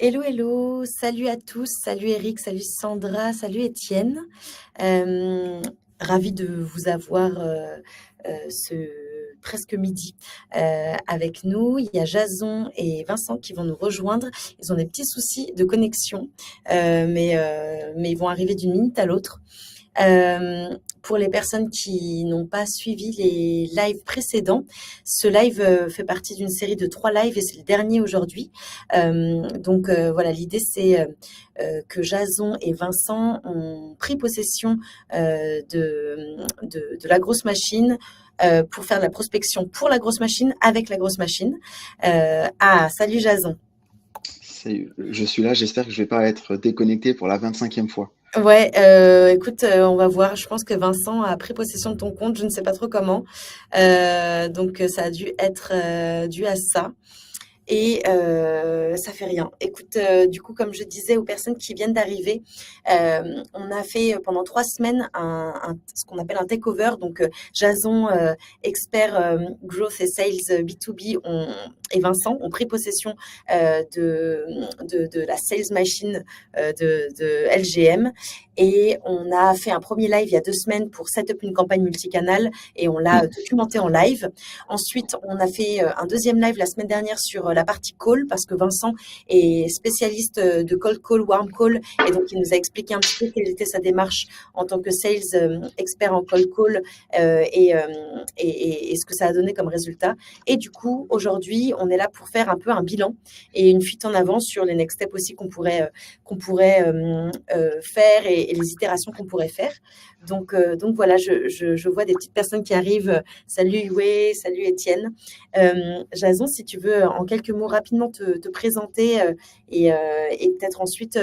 Hello, hello, salut à tous, salut Eric, salut Sandra, salut Étienne. Euh, Ravie de vous avoir ce presque midi avec nous. Il y a Jason et Vincent qui vont nous rejoindre. Ils ont des petits soucis de connexion, mais ils vont arriver d'une minute à l'autre. Pour les personnes qui n'ont pas suivi les lives précédents, ce live fait partie d'une série de 3 lives et c'est le dernier aujourd'hui. Voilà, l'idée c'est que Jason et Vincent ont pris possession de la grosse machine pour faire de la prospection pour la grosse machine avec la grosse machine. Salut Jason. Je suis là, j'espère que je vais pas être déconnecté pour la 25e fois. Ouais, écoute, on va voir. Je pense que Vincent a pris possession de ton compte, je ne sais pas trop comment. Ça a dû être dû à ça. Et ça fait rien. Écoute, du coup, comme je disais aux personnes qui viennent d'arriver, on a fait pendant 3 semaines ce qu'on appelle un takeover. Donc, Jason, expert growth et sales B2B, et Vincent ont pris possession de la sales machine de LGM. Et on a fait un premier live il y a 2 semaines pour set up une campagne multicanal et on l'a documenté en live. Ensuite, on a fait un deuxième live la semaine dernière sur la partie call parce que Vincent est spécialiste de cold call, warm call et donc il nous a expliqué un petit peu quelle était sa démarche en tant que sales expert en cold call et ce que ça a donné comme résultat. Et du coup, aujourd'hui, on est là pour faire un peu un bilan et une fuite en avant sur les next steps aussi qu'on pourrait faire et les itérations qu'on pourrait faire. Donc voilà, je vois des petites personnes qui arrivent. Salut Yue, salut Étienne. Jason, si tu veux en quelques mots rapidement te présenter et peut-être ensuite,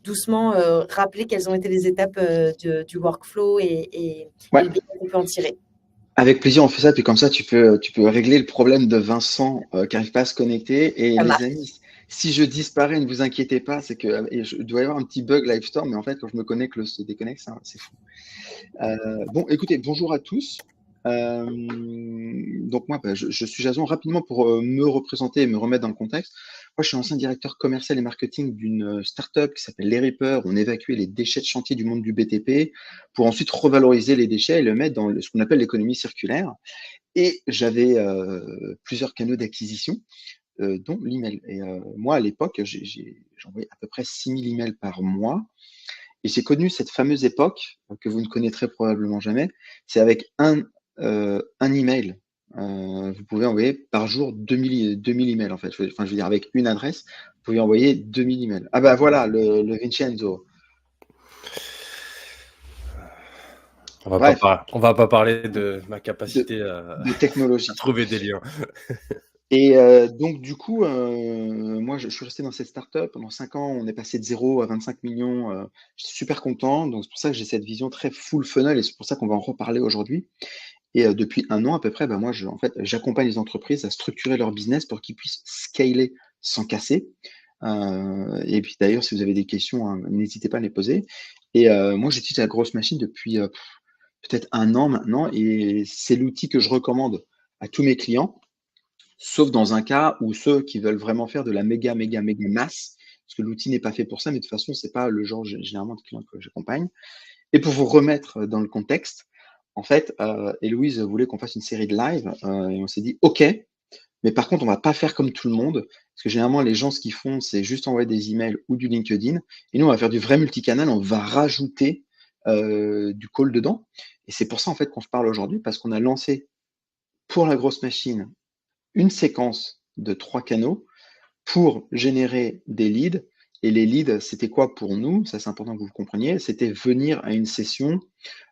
doucement rappeler quelles ont été les étapes du workflow et Ouais, le bilan qu'on peut en tirer. avec plaisir, on fait ça, puis comme ça, tu peux régler le problème de Vincent qui n'arrive pas à se connecter. Et Ça les marche. amis, si je disparais, ne vous inquiétez pas, c'est que il doit y avoir un petit bug Livestorm, mais en fait, quand je me connecte, le se déconnecte, c'est fou. Bon, écoutez, bonjour à tous. Donc moi, je suis Jason. Rapidement pour me représenter et me remettre dans le contexte. Moi, je suis ancien directeur commercial et marketing d'une startup qui s'appelle Les Reapers. On évacuait les déchets de chantier du monde du BTP pour ensuite revaloriser les déchets et le mettre dans ce qu'on appelle l'économie circulaire. Et j'avais plusieurs canaux d'acquisition, dont l'email. Et moi, à l'époque, j'envoyais à peu près 6000 emails par mois. Et j'ai connu cette fameuse époque que vous ne connaîtrez probablement jamais. C'est avec un email. Vous pouvez envoyer par jour 2000 emails en fait. Enfin, je veux dire, avec une adresse, vous pouvez envoyer 2000 emails. Ah bah voilà, le Vincenzo. Bref, On va pas parler de ma de, capacité de à technologie. trouver des liens. Et donc, du coup, moi, je suis resté dans cette startup pendant 5 ans. On est passé de 0 à 25 millions. Je suis super content. Donc, c'est pour ça que j'ai cette vision très full funnel et c'est pour ça qu'on va en reparler aujourd'hui. Et depuis 1 an à peu près, moi, en fait, j'accompagne les entreprises à structurer leur business pour qu'ils puissent scaler sans casser. Et puis d'ailleurs, si vous avez des questions, hein, n'hésitez pas à les poser. Et moi, j'utilise la grosse machine depuis peut-être 1 an maintenant, et c'est l'outil que je recommande à tous mes clients, sauf dans un cas où ceux qui veulent vraiment faire de la méga, méga, méga masse, parce que l'outil n'est pas fait pour ça, mais de toute façon, c'est pas le genre généralement de clients que j'accompagne. Et pour vous remettre dans le contexte, en fait, Héloïse voulait qu'on fasse une série de live et on s'est dit, OK, mais par contre, on va pas faire comme tout le monde, parce que généralement, les gens, ce qu'ils font, c'est juste envoyer des emails ou du LinkedIn. Et nous, on va faire du vrai multicanal, on va rajouter du call dedans. Et c'est pour ça, en fait, qu'on se parle aujourd'hui, parce qu'on a lancé pour la grosse machine une séquence de 3 canaux pour générer des leads. Et les leads, c'était quoi pour nous? Ça, c'est important que vous le compreniez. C'était venir à une session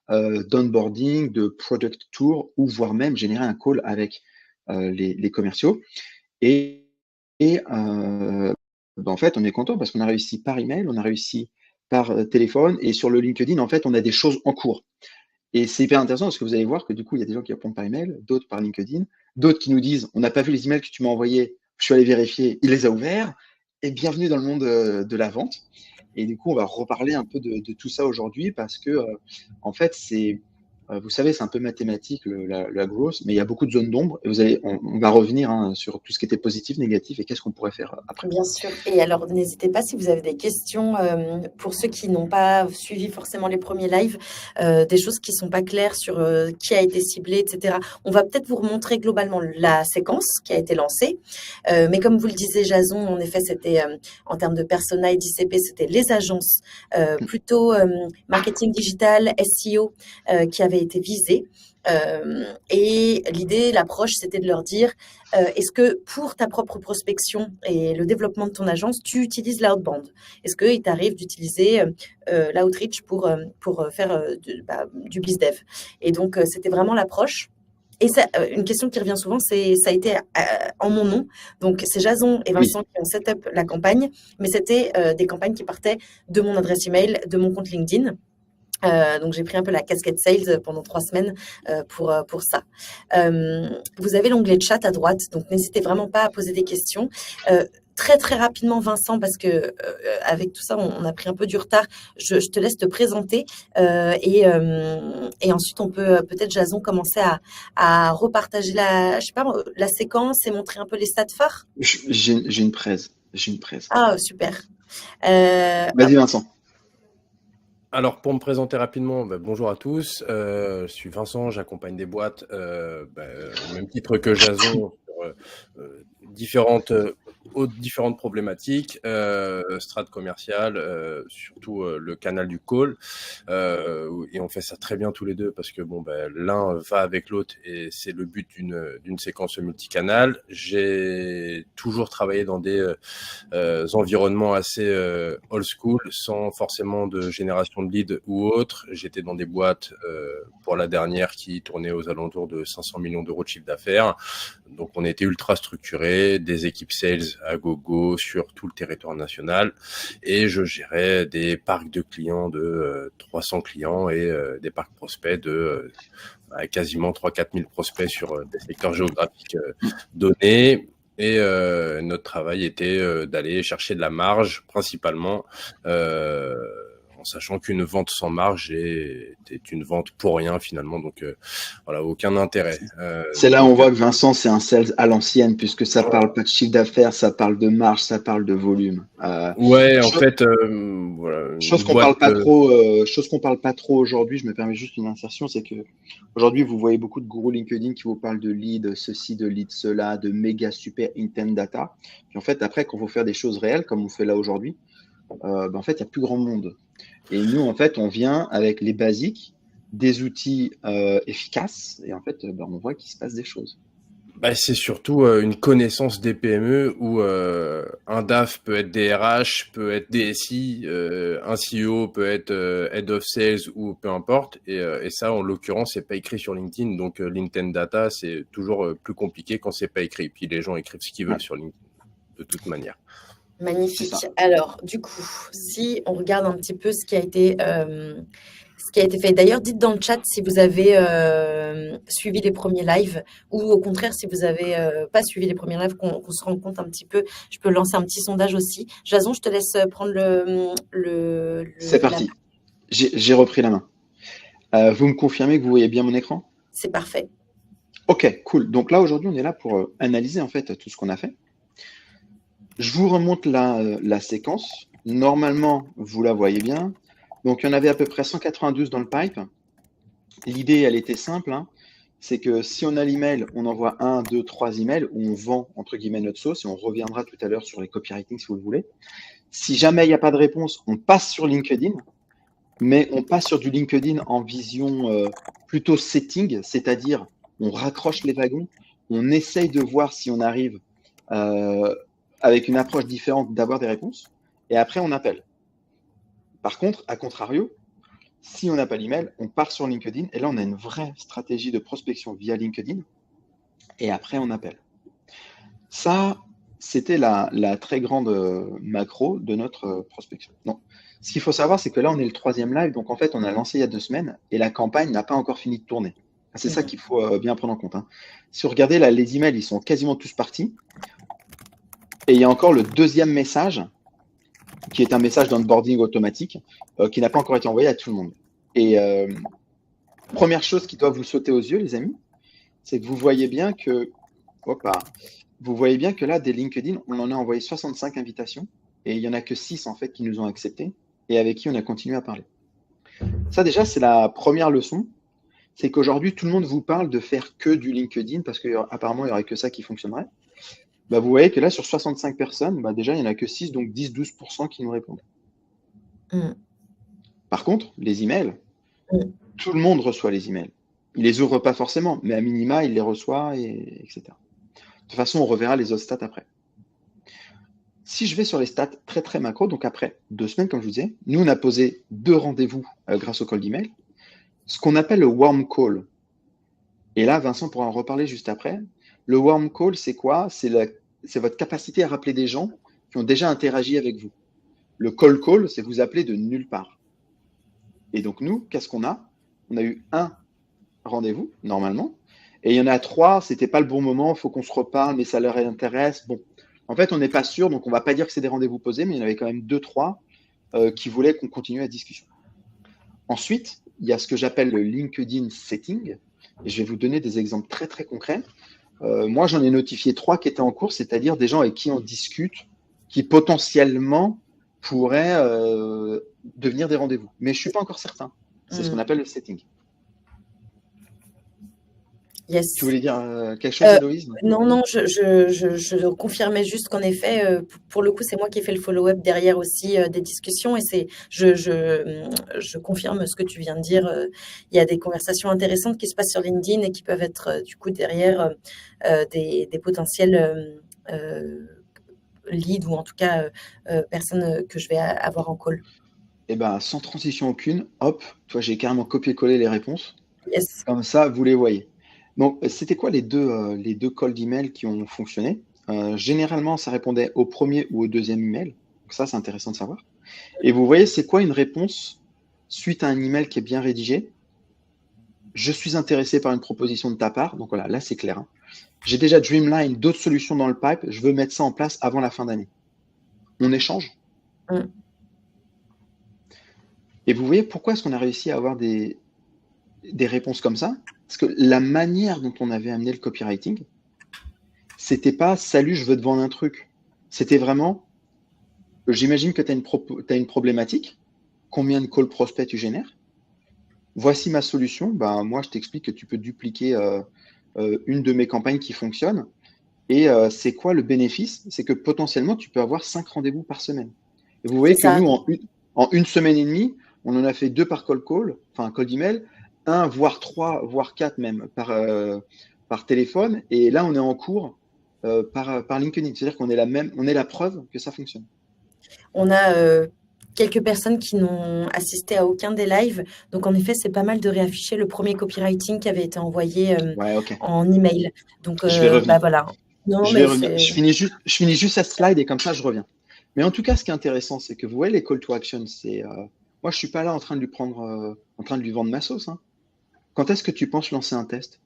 d'onboarding, de product tour, ou voire même générer un call avec les commerciaux. Et, en fait, on est content parce qu'on a réussi par email, on a réussi par téléphone, et sur le LinkedIn, en fait, on a des choses en cours. Et c'est hyper intéressant parce que vous allez voir que du coup, il y a des gens qui répondent par email, d'autres par LinkedIn, d'autres qui nous disent on n'a pas vu les emails que tu m'as envoyés, je suis allé vérifier, il les a ouverts. Et bienvenue dans le monde de la vente. Et du coup, on va reparler un peu de tout ça aujourd'hui parce que, en fait, Vous savez, c'est un peu mathématique, la growth, mais il y a beaucoup de zones d'ombre. Et on va revenir sur tout ce qui était positif, négatif et qu'est-ce qu'on pourrait faire après. Bien sûr. Et alors, n'hésitez pas si vous avez des questions pour ceux qui n'ont pas suivi forcément les premiers lives, des choses qui sont pas claires sur qui a été ciblé, etc. On va peut-être vous remontrer globalement la séquence qui a été lancée. Mais comme vous le disiez, Jason, en effet, c'était en termes de persona et d'ICP, c'était les agences plutôt marketing digital, SEO qui avaient été visées. Et l'idée, l'approche, c'était de leur dire est-ce que pour ta propre prospection et le développement de ton agence, tu utilises l'outbound? Est-ce qu'il t'arrive d'utiliser l'outreach pour faire du bizdev? Et donc, c'était vraiment l'approche. Et ça, une question qui revient souvent, ça a été en mon nom. Donc, c'est Jason et Vincent qui ont set up la campagne, mais c'était des campagnes qui partaient de mon adresse email, de mon compte LinkedIn. Donc j'ai pris un peu la casquette sales pendant 3 semaines pour ça. Vous avez l'onglet chat à droite, donc n'hésitez vraiment pas à poser des questions. Très très rapidement, Vincent, parce que avec tout ça, on a pris un peu du retard. Je te laisse te présenter et ensuite on peut peut-être, Jason, commencer à repartager la séquence et montrer un peu les stats phares. J'ai une presse. Ah super. Vas-y Vincent. Alors, pour me présenter rapidement, bonjour à tous. Je suis Vincent, j'accompagne des boîtes au même titre que Jason sur différentes problématiques, strat commercial, surtout le canal du call. Et on fait ça très bien tous les deux parce que l'un va avec l'autre et c'est le but d'une séquence multicanal. J'ai toujours travaillé dans des environnements assez old school, sans forcément de génération de leads ou autre. J'étais dans des boîtes pour la dernière qui tournaient aux alentours de 500 millions d'euros de chiffre d'affaires. Donc on était ultra structuré, des équipes sales à gogo sur tout le territoire national et je gérais des parcs de clients de 300 clients et des parcs prospects de quasiment 3-4 000 prospects sur des secteurs géographiques donnés. Et notre travail était d'aller chercher de la marge principalement, en sachant qu'une vente sans marge était une vente pour rien finalement, donc voilà, aucun intérêt. C'est là où on voit que Vincent, c'est un sales à l'ancienne, puisque ça parle pas de chiffre d'affaires, ça parle de marge, ça parle de volume. Ouais, en fait, voilà. Chose qu'on parle pas trop aujourd'hui, je me permets juste une insertion, c'est que aujourd'hui, vous voyez beaucoup de gourous LinkedIn qui vous parlent de lead ceci, de lead cela, de méga super intent data. Puis en fait, après, quand vous faites des choses réelles, comme on fait là aujourd'hui, en fait, il y a plus grand monde. Et nous, en fait, on vient avec les basiques, des outils efficaces, et en fait, on voit qu'il se passe des choses. C'est surtout une connaissance des PME où un DAF peut être DRH, peut être DSI, un CEO peut être Head of Sales ou peu importe. Et ça, en l'occurrence, c'est pas écrit sur LinkedIn. Donc, l'intent data, c'est toujours plus compliqué quand c'est pas écrit. Puis les gens écrivent ce qu'ils veulent sur LinkedIn, de toute manière. Magnifique. Alors, du coup, si on regarde un petit peu ce qui a été fait. D'ailleurs, dites dans le chat si vous avez suivi les premiers lives ou au contraire, si vous n'avez pas suivi les premiers lives, qu'on se rende compte un petit peu. Je peux lancer un petit sondage aussi. Jason, je te laisse prendre le C'est parti. J'ai repris la main. Vous me confirmez que vous voyez bien mon écran? C'est parfait. Ok, cool. Donc là, aujourd'hui, on est là pour analyser en fait tout ce qu'on a fait. Je vous remonte la séquence. Normalement, vous la voyez bien. Donc, il y en avait à peu près 192 dans le pipe. L'idée, elle était simple. C'est que si on a l'email, on envoie 1, 2, 3 emails où on vend, entre guillemets, notre sauce. Et on reviendra tout à l'heure sur les copywriting si vous le voulez. Si jamais il n'y a pas de réponse, on passe sur LinkedIn. Mais on passe sur du LinkedIn en vision plutôt setting, c'est-à-dire on raccroche les wagons. On essaye de voir si on arrive avec une approche différente d'avoir des réponses, et après on appelle. Par contre, à contrario, si on n'a pas l'email, on part sur LinkedIn, et là on a une vraie stratégie de prospection via LinkedIn, et après on appelle. Ça, c'était la très grande macro de notre prospection. Non. Ce qu'il faut savoir, c'est que là on est le 3e live, donc en fait on a lancé il y a 2 semaines, et la campagne n'a pas encore fini de tourner. C'est ça qu'il faut bien prendre en compte. Si vous regardez là, les emails, ils sont quasiment tous partis. Et il y a encore le 2e message, qui est un message d'onboarding automatique, qui n'a pas encore été envoyé à tout le monde. Et Première chose qui doit vous sauter aux yeux, les amis, c'est que vous voyez bien que, vous voyez bien que là, des LinkedIn, on en a envoyé 65 invitations et il n'y en a que 6 en fait qui nous ont acceptés et avec qui on a continué à parler. Ça déjà, c'est la première leçon, c'est qu'aujourd'hui, tout le monde vous parle de faire que du LinkedIn parce qu'apparemment, il n'y aurait que ça qui fonctionnerait. Bah, vous voyez que là, sur 65 personnes, bah, déjà, il n'y en a que 6, donc 10-12% qui nous répondent. Mm. Par contre, les emails, Mm. tout le monde reçoit les emails. Il les ouvre pas forcément, mais à minima, il les reçoit, etc. De toute façon, on reverra les autres stats après. Si je vais sur les stats très très macro, donc après 2 semaines, comme je vous disais, nous on a posé 2 rendez-vous grâce au call d'email, ce qu'on appelle le warm call. Et là, Vincent pourra en reparler juste après. Le warm call, c'est quoi? C'est votre capacité à rappeler des gens qui ont déjà interagi avec vous. Le cold call, c'est vous appeler de nulle part. Et donc nous, qu'est-ce qu'on a? On a eu un rendez-vous, normalement, et il y en a 3, c'était pas le bon moment, il faut qu'on se reparle, mais ça leur intéresse. Bon, en fait, on n'est pas sûr, donc on va pas dire que c'est des rendez-vous posés, mais il y en avait quand même 2-3 qui voulaient qu'on continue la discussion. Ensuite, il y a ce que j'appelle le LinkedIn setting, et je vais vous donner des exemples très très concrets. Moi, j'en ai notifié 3 qui étaient en cours, c'est-à-dire des gens avec qui on discute, qui potentiellement pourraient devenir des rendez-vous. Mais je ne suis pas encore certain. C'est ce qu'on appelle le setting. Yes. Tu voulais dire quelque chose, Héloïse? Non, je confirmais juste qu'en effet, pour le coup, c'est moi qui ai fait le follow-up derrière aussi des discussions et je confirme ce que tu viens de dire. Il y a des conversations intéressantes qui se passent sur LinkedIn et qui peuvent être du coup derrière des potentiels leads ou en tout cas personnes que je vais avoir en call. Eh ben, sans transition aucune, hop, toi, j'ai carrément copié-collé les réponses. Yes. Comme ça, vous les voyez. Donc, c'était quoi les deux calls d'email qui ont fonctionné? Généralement, ça répondait au premier ou au deuxième email. Donc ça, c'est intéressant de savoir. Et vous voyez, c'est quoi une réponse suite à un email qui est bien rédigé? Je suis intéressé par une proposition de ta part. Donc voilà, là, c'est clair. Hein. J'ai déjà Dreamline, d'autres solutions dans le pipe. Je veux mettre ça en place avant la fin d'année. On échange. Et vous voyez pourquoi est-ce qu'on a réussi à avoir des réponses comme ça? Parce que la manière dont on avait amené le copywriting, c'était pas « salut, je veux te vendre un truc ». C'était vraiment « j'imagine que tu as une problématique, combien de call prospects tu génères? Voici ma solution, ben, moi je t'explique que tu peux dupliquer une de mes campagnes qui fonctionne. Et c'est quoi le bénéfice? C'est que potentiellement, tu peux avoir 5 rendez-vous par semaine. Et vous voyez que nous, en une semaine et demie, on en a fait 2 par cold call, enfin cold email, 1, voire 3, voire 4 même par téléphone. Et là, on est en cours par LinkedIn. C'est-à-dire qu'on est la preuve que ça fonctionne. On a quelques personnes qui n'ont assisté à aucun des lives. Donc, en effet, c'est pas mal de réafficher le premier copywriting qui avait été envoyé en email. Donc, je vais revenir. Bah, voilà. Non, je vais revenir. Je finis juste cette slide et comme ça, je reviens. Mais en tout cas, ce qui est intéressant, c'est que vous voyez les call to action, c'est moi, je suis pas là en train de lui vendre ma sauce. Hein. Quand est-ce que tu penses lancer un test?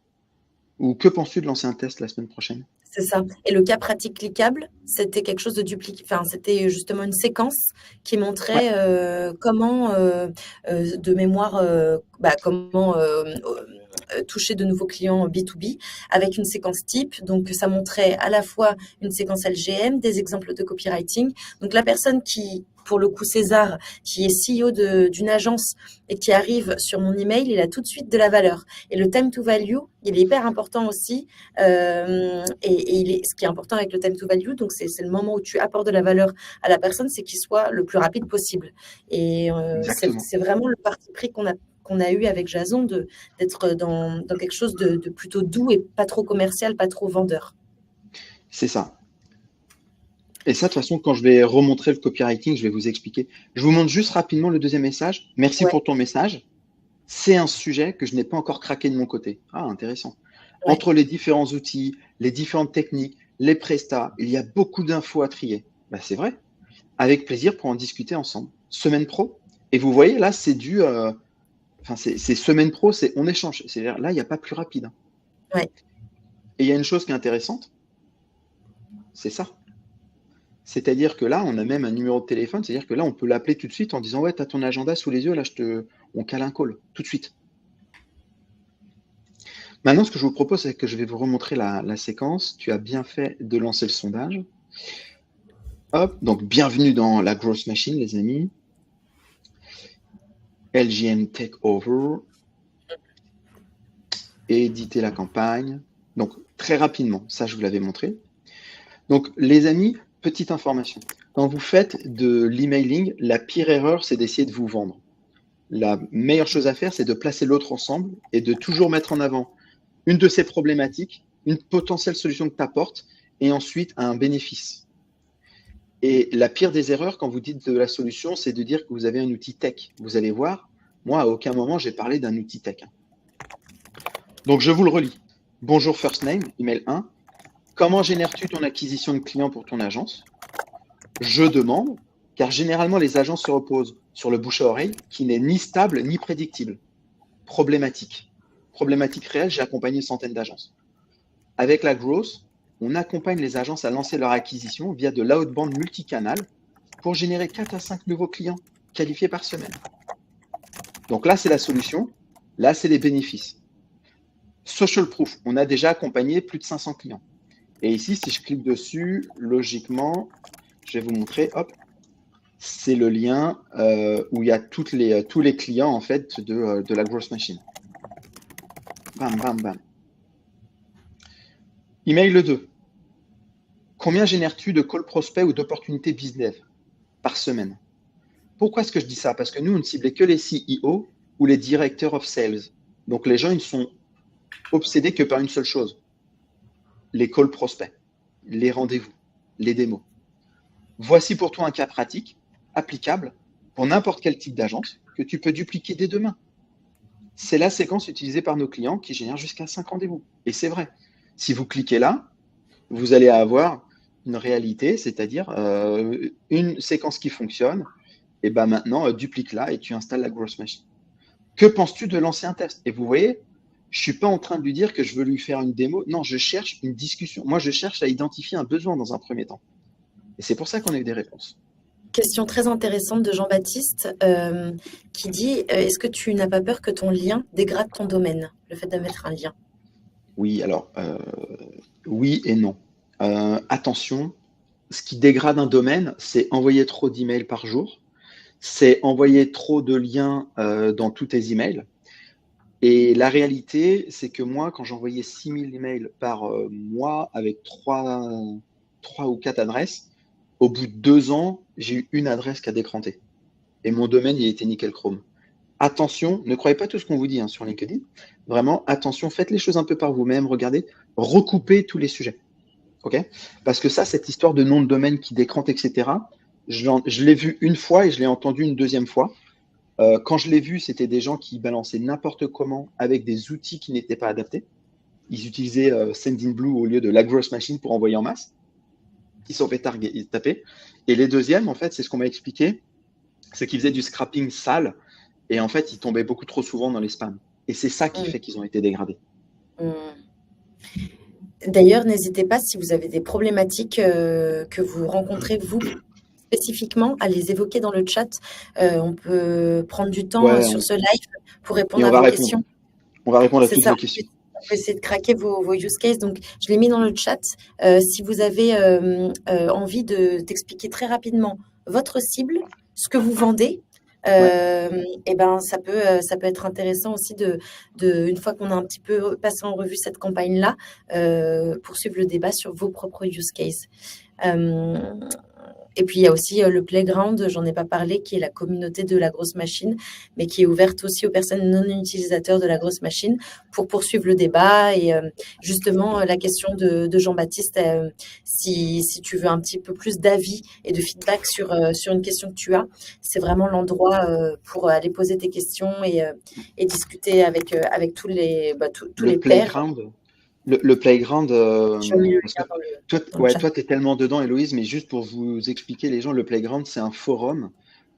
Ou que penses-tu de lancer un test la semaine prochaine? C'est ça. Et le cas pratique cliquable, c'était quelque chose de dupliqué. Enfin, c'était justement une séquence qui montrait comment, de mémoire, comment toucher de nouveaux clients B2B avec une séquence type. Donc, ça montrait à la fois une séquence LGM, des exemples de copywriting. Donc, la personne qui, pour le coup, César, qui est CEO d'une agence et qui arrive sur mon email, il a tout de suite de la valeur. Et le time to value, il est hyper important aussi. Ce qui est important avec le time to value, donc c'est le moment où tu apportes de la valeur à la personne, c'est qu'il soit le plus rapide possible. Et c'est vraiment le parti pris qu'on a eu avec Jason d'être dans quelque chose de plutôt doux et pas trop commercial, pas trop vendeur. C'est ça. Et ça, de toute façon, quand je vais remontrer le copywriting, je vais vous expliquer. Je vous montre juste rapidement le deuxième message. Merci pour ton message. C'est un sujet que je n'ai pas encore craqué de mon côté. Ah, intéressant. Ouais. Entre les différents outils, les différentes techniques, les prestats, il y a beaucoup d'infos à trier. Ben, c'est vrai. Avec plaisir pour en discuter ensemble. Semaine pro. Et vous voyez, là, c'est c'est semaine pro, c'est on échange. C'est-à-dire, là, il n'y a pas plus rapide. Ouais. Et il y a une chose qui est intéressante. C'est ça. C'est-à-dire que là, on a même un numéro de téléphone, c'est-à-dire que là, on peut l'appeler tout de suite en disant « Ouais, tu as ton agenda sous les yeux, là, on cale un call, tout de suite. » Maintenant, ce que je vous propose, c'est que je vais vous remontrer la séquence. Tu as bien fait de lancer le sondage. Hop, donc bienvenue dans la Growth Machine, les amis. LGM Takeover. Éditer la campagne. Donc, très rapidement, ça, je vous l'avais montré. Donc, les amis, petite information. Quand vous faites de l'emailing, la pire erreur, c'est d'essayer de vous vendre. La meilleure chose à faire, c'est de placer l'autre ensemble et de toujours mettre en avant une de ces problématiques, une potentielle solution que tu apportes, et ensuite un bénéfice. Et la pire des erreurs, quand vous dites de la solution, c'est de dire que vous avez un outil tech. Vous allez voir, moi, à aucun moment, j'ai parlé d'un outil tech. Donc, je vous le relis. Bonjour First Name, email 1. Comment génères-tu ton acquisition de clients pour ton agence? Je demande, car généralement, les agences se reposent sur le bouche à oreille qui n'est ni stable ni prédictible. Problématique. Problématique réelle, j'ai accompagné une centaine d'agences. Avec la growth, on accompagne les agences à lancer leur acquisition via de l'outbound multicanal pour générer 4 à 5 nouveaux clients qualifiés par semaine. Donc là, c'est la solution. Là, c'est les bénéfices. Social proof, on a déjà accompagné plus de 500 clients. Et ici, si je clique dessus, logiquement, je vais vous montrer, hop, c'est le lien où il y a tous les clients en fait de la Growth Machine. Bam, bam, bam. Email 2. Combien génères-tu de call prospects ou d'opportunités business par semaine? Pourquoi est-ce que je dis ça? Parce que nous, on ne ciblait que les CEO ou les directeurs of sales. Donc, les gens, ils sont obsédés que par une seule chose. Les call prospects, les rendez-vous, les démos. Voici pour toi un cas pratique, applicable pour n'importe quel type d'agence que tu peux dupliquer dès demain. C'est la séquence utilisée par nos clients qui génère jusqu'à 5 rendez-vous. Et c'est vrai. Si vous cliquez là, vous allez avoir une réalité, c'est-à-dire une séquence qui fonctionne, et ben maintenant, duplique-la et tu installes la Growth Machine. Que penses-tu de lancer un test? Et vous voyez, je ne suis pas en train de lui dire que je veux lui faire une démo. Non, je cherche une discussion. Moi, je cherche à identifier un besoin dans un premier temps. Et c'est pour ça qu'on a eu des réponses. Question très intéressante de Jean-Baptiste qui dit est-ce que tu n'as pas peur que ton lien dégrade ton domaine, le fait de mettre un lien? Oui, alors, oui et non. Attention, ce qui dégrade un domaine, c'est envoyer trop d'emails par jour, c'est envoyer trop de liens dans tous tes emails. Et la réalité, c'est que moi, quand j'envoyais 6000 emails par mois avec 3 ou 4 adresses, au bout de 2 ans, j'ai eu une adresse qui a décranté. Et mon domaine, il était nickel chrome. Attention, ne croyez pas tout ce qu'on vous dit sur LinkedIn. Vraiment, attention, faites les choses un peu par vous-même. Regardez, recoupez tous les sujets. Okay? Parce que ça, cette histoire de nom de domaine qui décrante, etc., je l'ai vu une fois et je l'ai entendu une deuxième fois. Quand je l'ai vu, c'était des gens qui balançaient n'importe comment avec des outils qui n'étaient pas adaptés. Ils utilisaient Sendinblue au lieu de la Growth Machine pour envoyer en masse. Ils sont fait taper. Et les deuxièmes, en fait, c'est ce qu'on m'a expliqué, c'est qu'ils faisaient du scrapping sale et en fait, ils tombaient beaucoup trop souvent dans les spams. Et c'est ça qui fait qu'ils ont été dégradés. D'ailleurs, n'hésitez pas, si vous avez des problématiques que vous rencontrez, vous, spécifiquement, à les évoquer dans le chat. On peut prendre du temps sur ce live pour répondre à vos questions. On va répondre à toutes vos questions. On peut essayer de craquer vos use cases. Donc, je l'ai mis dans le chat. Si vous avez envie d'expliquer très rapidement votre cible, ce que vous vendez, et ben ça peut être intéressant aussi une fois qu'on a un petit peu passé en revue cette campagne-là, poursuivre le débat sur vos propres use cases. Et puis, il y a aussi le Playground, j'en ai pas parlé, qui est la communauté de la Growth Machine, mais qui est ouverte aussi aux personnes non utilisateurs de la Growth Machine pour poursuivre le débat. Et justement, la question de Jean-Baptiste, si tu veux un petit peu plus d'avis et de feedback sur une question que tu as, c'est vraiment l'endroit pour aller poser tes questions et discuter avec tous les pairs. Le Playground, toi, tu es tellement dedans, Héloïse, mais juste pour vous expliquer les gens, le Playground, c'est un forum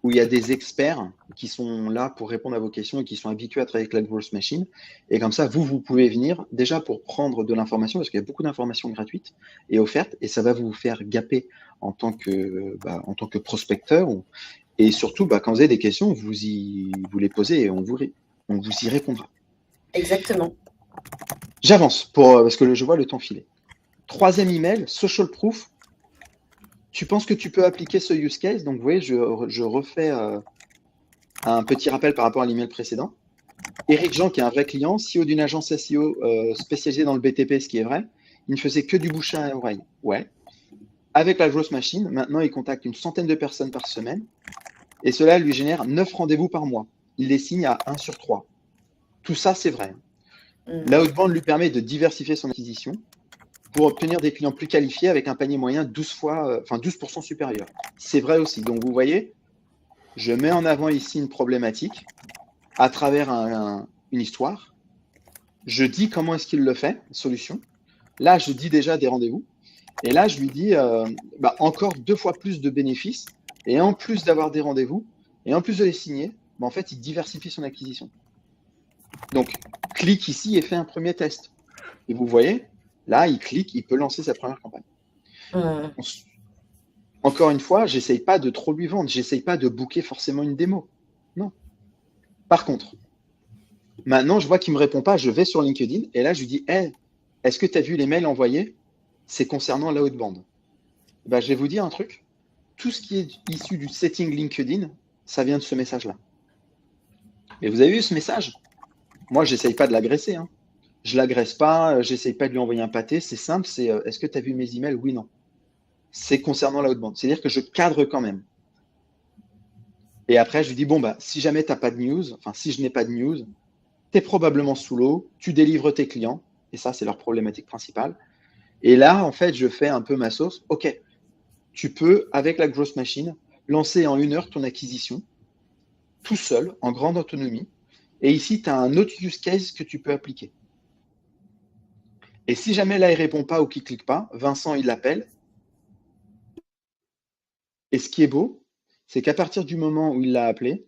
où il y a des experts qui sont là pour répondre à vos questions et qui sont habitués à travailler avec la Growth Machine. Et comme ça, vous pouvez venir déjà pour prendre de l'information, parce qu'il y a beaucoup d'informations gratuites et offertes, et ça va vous faire gapper en tant que prospecteur. Et surtout, quand vous avez des questions, vous les posez et on vous y répondra. Exactement. J'avance parce que je vois le temps filer. Troisième email, social proof. Tu penses que tu peux appliquer ce use case? Donc, vous voyez, je refais un petit rappel par rapport à l'email précédent. Éric Jean, qui est un vrai client, CEO d'une agence SEO spécialisée dans le BTP, ce qui est vrai, il ne faisait que du bouche à oreille. Ouais. Avec la Growth Machine, maintenant, il contacte une centaine de personnes par semaine et cela lui génère 9 rendez-vous par mois. Il les signe à 1 sur 3. Tout ça, c'est vrai. L'outbound lui permet de diversifier son acquisition pour obtenir des clients plus qualifiés avec un panier moyen 12% supérieur. C'est vrai aussi. Donc, vous voyez, je mets en avant ici une problématique à travers une histoire. Je dis comment est-ce qu'il le fait, solution. Là, je dis déjà des rendez-vous. Et là, je lui dis encore 2 fois plus de bénéfices. Et en plus d'avoir des rendez-vous, et en plus de les signer, en fait, il diversifie son acquisition. Donc, clique ici et fait un premier test. Et vous voyez, là, il clique, il peut lancer sa première campagne. Encore une fois, j'essaye pas de trop lui vendre. J'essaye pas de booker forcément une démo. Non. Par contre, maintenant, je vois qu'il ne me répond pas. Je vais sur LinkedIn et là, je lui dis hey, est-ce que tu as vu les mails envoyés? C'est concernant l'outbound. Je vais vous dire un truc. Tout ce qui est issu du setting LinkedIn, ça vient de ce message-là. Mais vous avez vu ce message? Moi, je n'essaye pas de l'agresser. Hein. Je ne l'agresse pas. Je n'essaye pas de lui envoyer un pâté. C'est simple. C'est est-ce que tu as vu mes emails? Oui, non. C'est concernant l'outbound. C'est-à-dire que je cadre quand même. Et après, je lui dis si jamais tu n'as pas de news, si je n'ai pas de news, tu es probablement sous l'eau, tu délivres tes clients, et ça, c'est leur problématique principale. Et là, en fait, je fais un peu ma sauce. OK, tu peux, avec la Growth Machine, lancer en 1 heure ton acquisition, tout seul, en grande autonomie. Et ici, tu as un autre use case que tu peux appliquer. Et si jamais là, il ne répond pas ou qu'il ne clique pas, Vincent, il l'appelle. Et ce qui est beau, c'est qu'à partir du moment où il l'a appelé,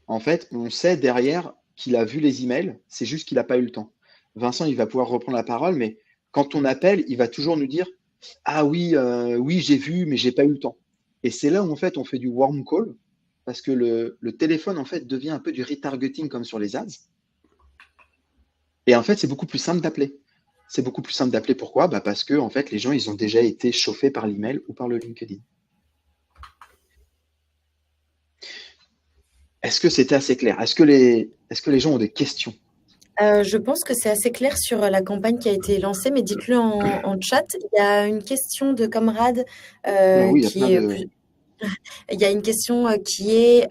en fait, on sait derrière qu'il a vu les emails, c'est juste qu'il n'a pas eu le temps. Vincent, il va pouvoir reprendre la parole, mais quand on appelle, il va toujours nous dire « Ah oui, j'ai vu, mais j'ai pas eu le temps. » Et c'est là où en fait on fait du warm call, parce que le téléphone en fait devient un peu du retargeting comme sur les ads. Et en fait, c'est beaucoup plus simple d'appeler. C'est beaucoup plus simple d'appeler. Pourquoi? Parce que en fait, les gens, ils ont déjà été chauffés par l'email ou par le LinkedIn. Est-ce que c'était assez clair? Est-ce que les gens ont des questions? Je pense que c'est assez clair sur la campagne qui a été lancée, mais dites-le en chat. Il y a une question de Comrade Oui, qui est plus... Il y a une question qui est,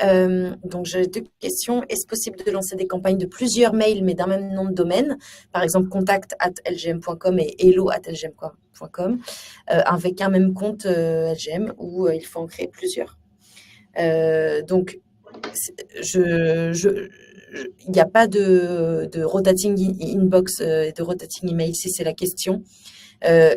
donc j'ai 2 questions. Est-ce possible de lancer des campagnes de plusieurs mails, mais d'un même nom de domaine? Par exemple, contact@lgm.com et hello@lgm.com, avec un même compte LGM, ou il faut en créer plusieurs. Donc, il n'y a pas de rotating inbox, de rotating email, si c'est la question.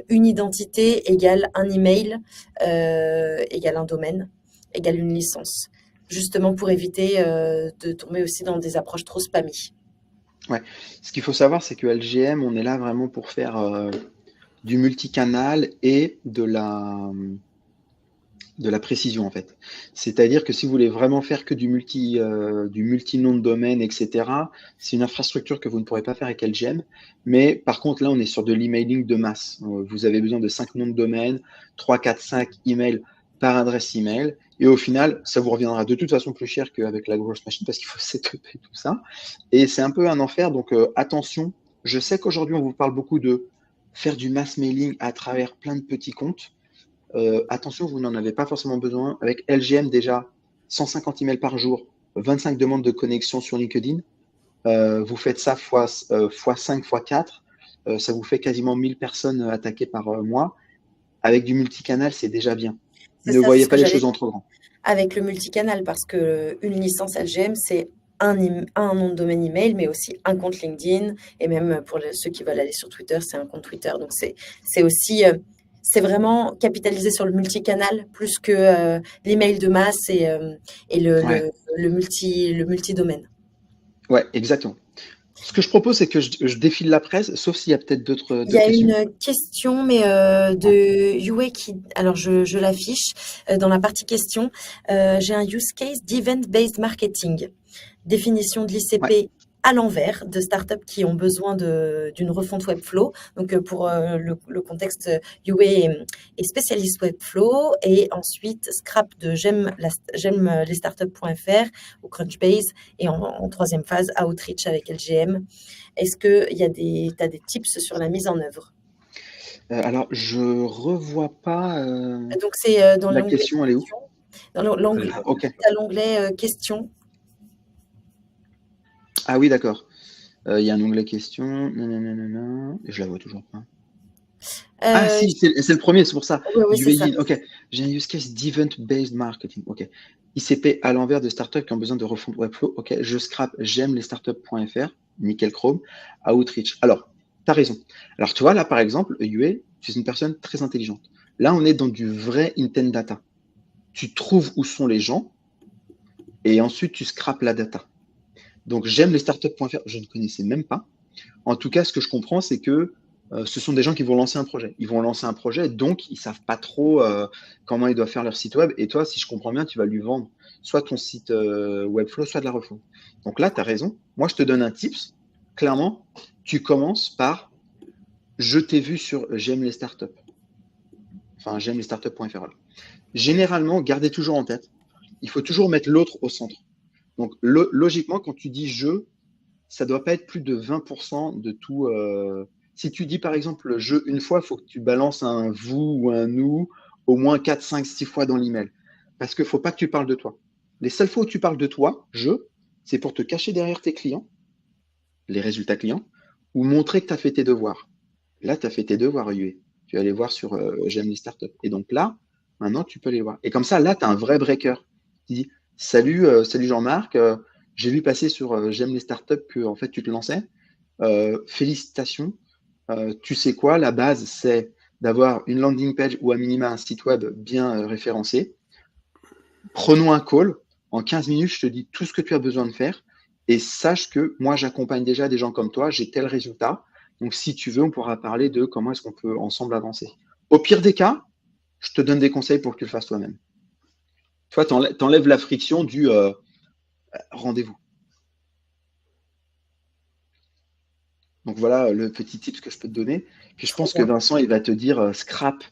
Une identité égale un email, égale un domaine, égale une licence. Justement pour éviter de tomber aussi dans des approches trop spammy. Ouais. Ce qu'il faut savoir, c'est que LGM, on est là vraiment pour faire du multicanal et de la précision en fait. C'est-à-dire que si vous voulez vraiment faire que du multi-nom de domaine, etc., c'est une infrastructure que vous ne pourrez pas faire avec LGM. Mais par contre, là, on est sur de l'emailing de masse. Vous avez besoin de 5 noms de domaine, 3, 4, 5 emails par adresse email. Et au final, ça vous reviendra de toute façon plus cher qu'avec la Growth Machine parce qu'il faut setuper tout ça. Et c'est un peu un enfer. Donc attention, je sais qu'aujourd'hui, on vous parle beaucoup de faire du mass mailing à travers plein de petits comptes. Attention, vous n'en avez pas forcément besoin. Avec LGM, déjà, 150 emails par jour, 25 demandes de connexion sur LinkedIn. Vous faites ça fois 5, fois 4. Ça vous fait quasiment 1000 personnes attaquées par mois. Avec du multicanal, c'est déjà bien. Ne voyez pas les choses en trop grand. Avec le multicanal, parce qu'une licence LGM, c'est un nom de domaine email, mais aussi un compte LinkedIn. Et même pour ceux qui veulent aller sur Twitter, c'est un compte Twitter. Donc, c'est aussi... c'est vraiment capitaliser sur le multicanal plus que l'email de masse et le multi-domaine. Ouais, exactement. Ce que je propose, c'est que je défile la presse, sauf s'il y a peut-être d'autres questions. Il y a une question, mais de Yue qui... Alors, je l'affiche dans la partie questions. J'ai un use case d'event-based marketing. Définition de l'ICP à l'envers de startups qui ont besoin d'une refonte Webflow. Donc, pour le contexte, UA est spécialiste Webflow. Et ensuite, Scrap de j'aime les startups.fr ou Crunchbase. Et en troisième phase, Outreach avec LGM. Est-ce que tu as des tips sur la mise en œuvre? Alors, je revois pas Donc, c'est dans la l'onglet question, elle est où? questions. Dans l'onglet, Ah, ok. tu as l'onglet questions. Ah oui, d'accord. Il y a un onglet questions. Nanana, et je la vois toujours pas. Ah si, c'est le premier, c'est pour ça. Oui, c'est ça. UAE, ok. J'ai un use case d'event-based marketing. Ok. ICP à l'envers de startups qui ont besoin de refondre Webflow. Ok. Je scrape j'aime les startups.fr. Nickel Chrome. Outreach. Alors, tu as raison. Alors, tu vois, là, par exemple, UA, tu es une personne très intelligente. Là, on est dans du vrai intent data. Tu trouves où sont les gens et ensuite tu scrapes la data. Donc, j'aime les startups.fr. Je ne connaissais même pas. En tout cas, ce que je comprends, c'est que ce sont des gens qui vont lancer un projet. Ils vont lancer un projet, donc ils savent pas trop comment ils doivent faire leur site web. Et toi, si je comprends bien, tu vas lui vendre soit ton site Webflow, soit de la refonte. Donc là, tu as raison. Moi, je te donne un tips. Clairement, tu commences par je t'ai vu sur j'aime les startups. Enfin, j'aime les startups.fr. Généralement, gardez toujours en tête, il faut toujours mettre l'autre au centre. Donc, logiquement, quand tu dis je, ça ne doit pas être plus de 20% de tout. Si tu dis par exemple je une fois, il faut que tu balances un vous ou un nous au moins 4, 5, 6 fois dans l'email. Parce qu'il ne faut pas que tu parles de toi. Les seules fois où tu parles de toi, c'est pour te cacher derrière tes clients, les résultats clients, ou montrer que tu as fait tes devoirs. Là, tu as fait tes devoirs, UA. Tu vas aller voir sur j'aime les startups. Et donc là, maintenant, tu peux les voir. Et comme ça, là, tu as un vrai breaker. Tu dis salut, salut Jean-Marc, j'ai vu passer sur j'aime les startups que en fait tu te lançais. Félicitations. Tu sais quoi, la base, c'est d'avoir une landing page ou à minima un site web bien référencé. Prenons un call. En 15 minutes, je te dis tout ce que tu as besoin de faire. Et sache que moi, j'accompagne déjà des gens comme toi. J'ai tel résultat. Donc, si tu veux, on pourra parler de comment est-ce qu'on peut ensemble avancer. Au pire des cas, je te donne des conseils pour que tu le fasses toi-même. Toi, t'enlèves la friction du rendez-vous. Donc voilà le petit tip que je peux te donner. Puis je pense que Vincent, il va te dire scrap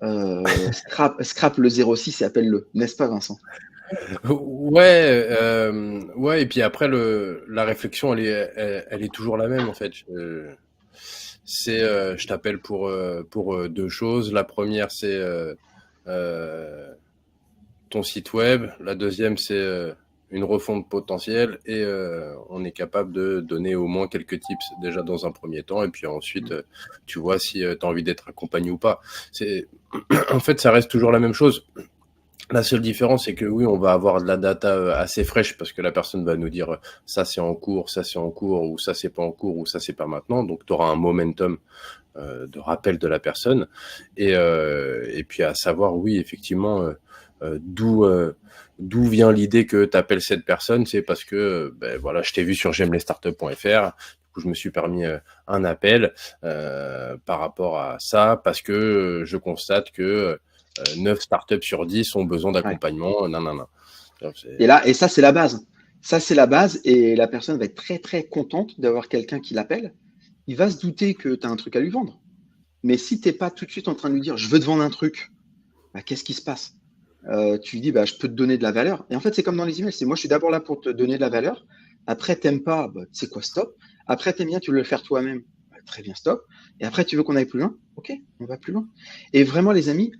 le 06 et appelle-le. N'est-ce pas, Vincent? Ouais, et puis après la réflexion, elle est toujours la même en fait. Je t'appelle pour deux choses. La première, c'est ton site web. La deuxième, c'est une refonte potentielle et on est capable de donner au moins quelques tips déjà dans un premier temps et puis ensuite tu vois si tu as envie d'être accompagné ou pas. En fait, ça reste toujours la même chose. La seule différence, c'est que oui, on va avoir de la data assez fraîche parce que la personne va nous dire ça c'est en cours, ça c'est en cours, ou ça c'est pas en cours, ou ça c'est pas maintenant. Donc tu auras un momentum de rappel de la personne. Et puis à savoir, oui, effectivement, d'où vient l'idée que tu appelles cette personne, c'est parce que voilà, je t'ai vu sur j'aime les startups.fr. Du coup, je me suis permis un appel par rapport à ça parce que je constate que 9 startups sur 10 ont besoin d'accompagnement. Ouais. Et ça, c'est la base. Ça, c'est la base et la personne va être très, très contente d'avoir quelqu'un qui l'appelle. Il va se douter que tu as un truc à lui vendre. Mais si tu n'es pas tout de suite en train de lui dire je veux te vendre un truc, qu'est-ce qui se passe? Tu lui dis je peux te donner de la valeur. Et en fait, c'est comme dans les emails. C'est moi, je suis d'abord là pour te donner de la valeur. Après, t'aimes pas, c'est quoi, stop. Après, t'aimes bien, tu veux le faire toi-même. Très bien, stop. Et après, tu veux qu'on aille plus loin? Ok, on va plus loin. Et vraiment, les amis,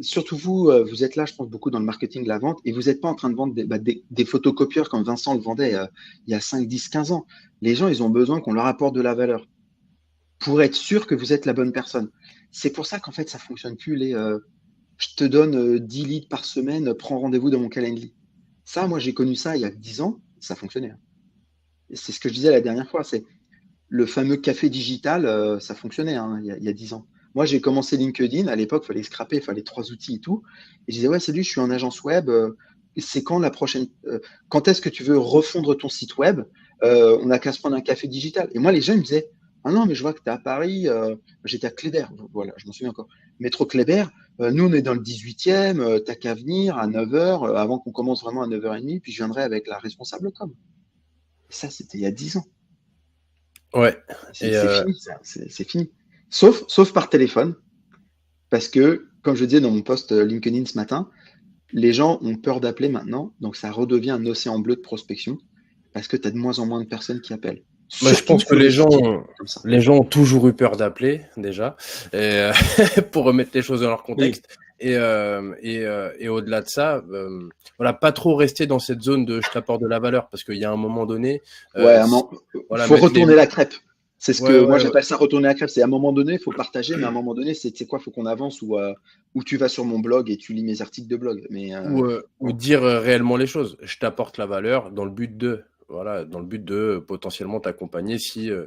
surtout vous, vous êtes là, je pense, beaucoup dans le marketing de la vente et vous n'êtes pas en train de vendre des photocopieurs comme Vincent le vendait il y a 5, 10, 15 ans. Les gens, ils ont besoin qu'on leur apporte de la valeur pour être sûr que vous êtes la bonne personne. C'est pour ça qu'en fait, ça ne fonctionne plus. Je te donne 10 leads par semaine, prends rendez-vous dans mon calendrier. Ça, moi, j'ai connu ça il y a 10 ans, ça fonctionnait. Et c'est ce que je disais la dernière fois, c'est le fameux café digital, ça fonctionnait il y a 10 ans. Moi, j'ai commencé LinkedIn, à l'époque, il fallait scraper, il fallait 3 outils et tout. Et je disais, ouais, salut, je suis en agence web, c'est quand la prochaine, quand est-ce que tu veux refondre ton site web? On n'a qu'à se prendre un café digital. Et moi, les gens, ils me disaient, ah non, mais je vois que tu es à Paris, j'étais à Kléber, voilà, je m'en souviens encore. Métro Kléber, nous, on est dans le 18e, t'as qu'à venir à 9h, avant qu'on commence vraiment à 9h30, puis je viendrai avec la responsable com. Ça, c'était il y a 10 ans. Ouais. C'est fini, ça. C'est fini. Sauf par téléphone, parce que, comme je disais dans mon post LinkedIn ce matin, les gens ont peur d'appeler maintenant, donc ça redevient un océan bleu de prospection, parce que tu as de moins en moins de personnes qui appellent. Bah, je Surtout pense que sur des sujets comme ça. les gens ont toujours eu peur d'appeler déjà, et, pour remettre les choses dans leur Oui. contexte. Et au-delà de ça, voilà, pas trop rester dans cette zone de je t'apporte de la valeur, parce qu'il y a un moment donné, Ouais, voilà, faut mettre les retourner la crêpe. C'est ce ouais, que moi ouais, j'appelle ça retourner la crêpe. C'est à un moment donné, il faut partager, mais à un moment donné, c'est tu sais quoi, faut qu'on avance ou tu vas sur mon blog et tu lis mes articles de blog. Mais ou dire réellement les choses. Je t'apporte la valeur dans le but de, voilà, dans le but de potentiellement t'accompagner ouais.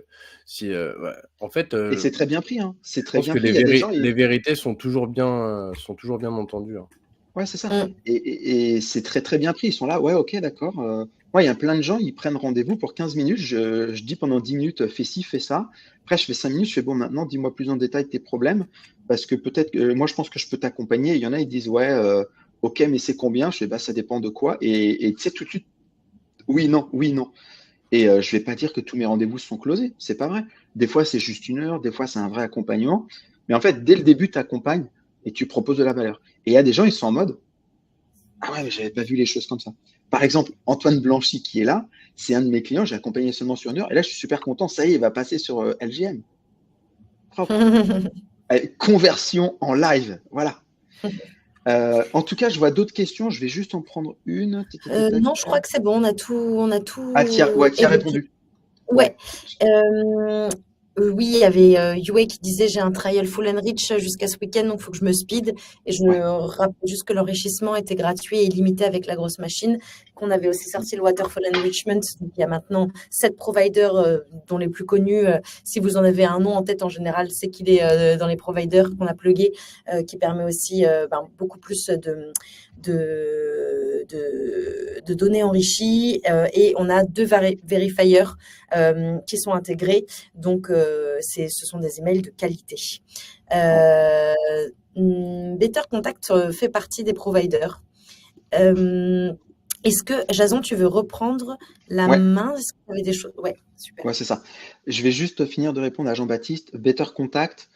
En fait, et c'est très bien pris, hein. C'est je très pense bien que pris. Il y a des gens, les vérités sont toujours bien entendues, hein. ouais, c'est ça. Mm. Et c'est très très bien pris. Ils sont là, ouais, ok, d'accord. Moi, il y a plein de gens, ils prennent rendez-vous pour 15 minutes. Je dis pendant 10 minutes, fais ci, fais ça. Après, je fais 5 minutes, je fais bon, maintenant, dis-moi plus en détail tes problèmes. Parce que peut-être que moi, je pense que je peux t'accompagner. Il y en a, ils disent, ouais, ok, mais c'est combien? Je fais, bah, ça dépend de quoi. Et tu sais, tout de suite, oui, non, oui, non. Et je vais pas dire que tous mes rendez-vous sont closés. C'est pas vrai. Des fois, c'est juste 1 heure. Des fois, c'est un vrai accompagnement. Mais en fait, dès le début, tu accompagnes et tu proposes de la valeur. Et il y a des gens, ils sont en mode, ah ouais, mais j'avais pas vu les choses comme ça. Par exemple, Antoine Blanchy qui est là, c'est un de mes clients, j'ai accompagné seulement sur 1 heure, et là je suis super content, ça y est, il va passer sur LGM. Propre. Allez, conversion en live, voilà. En tout cas, je vois d'autres questions, je vais juste en prendre une. Tic, tic, tic, tac. Non, je crois que c'est bon, on a Ah, tout ouais, qui a évoqué. répondu. Ouais. Ouais. Oui, il y avait Yue qui disait j'ai un trial full and rich jusqu'à ce week-end, donc il faut que je me speed. Et je Ouais. rappelle juste que l'enrichissement était gratuit et illimité avec la grosse machine. Qu'on avait aussi sorti le Waterfall Enrichment. Donc il y a maintenant 7 providers, dont les plus connus. Si vous en avez un nom en tête en général, c'est qu'il est dans les providers qu'on a plugués, qui permet aussi beaucoup plus de données enrichies. Et on a 2 verifiers qui sont intégrés. Donc, ce sont des emails de qualité. Better Contact fait partie des providers. Est-ce que, Jason, tu veux reprendre la Ouais. main? Est-ce que tu avais des choses? Ouais, super. Ouais, c'est ça. Je vais juste finir de répondre à Jean-Baptiste. Better Contact,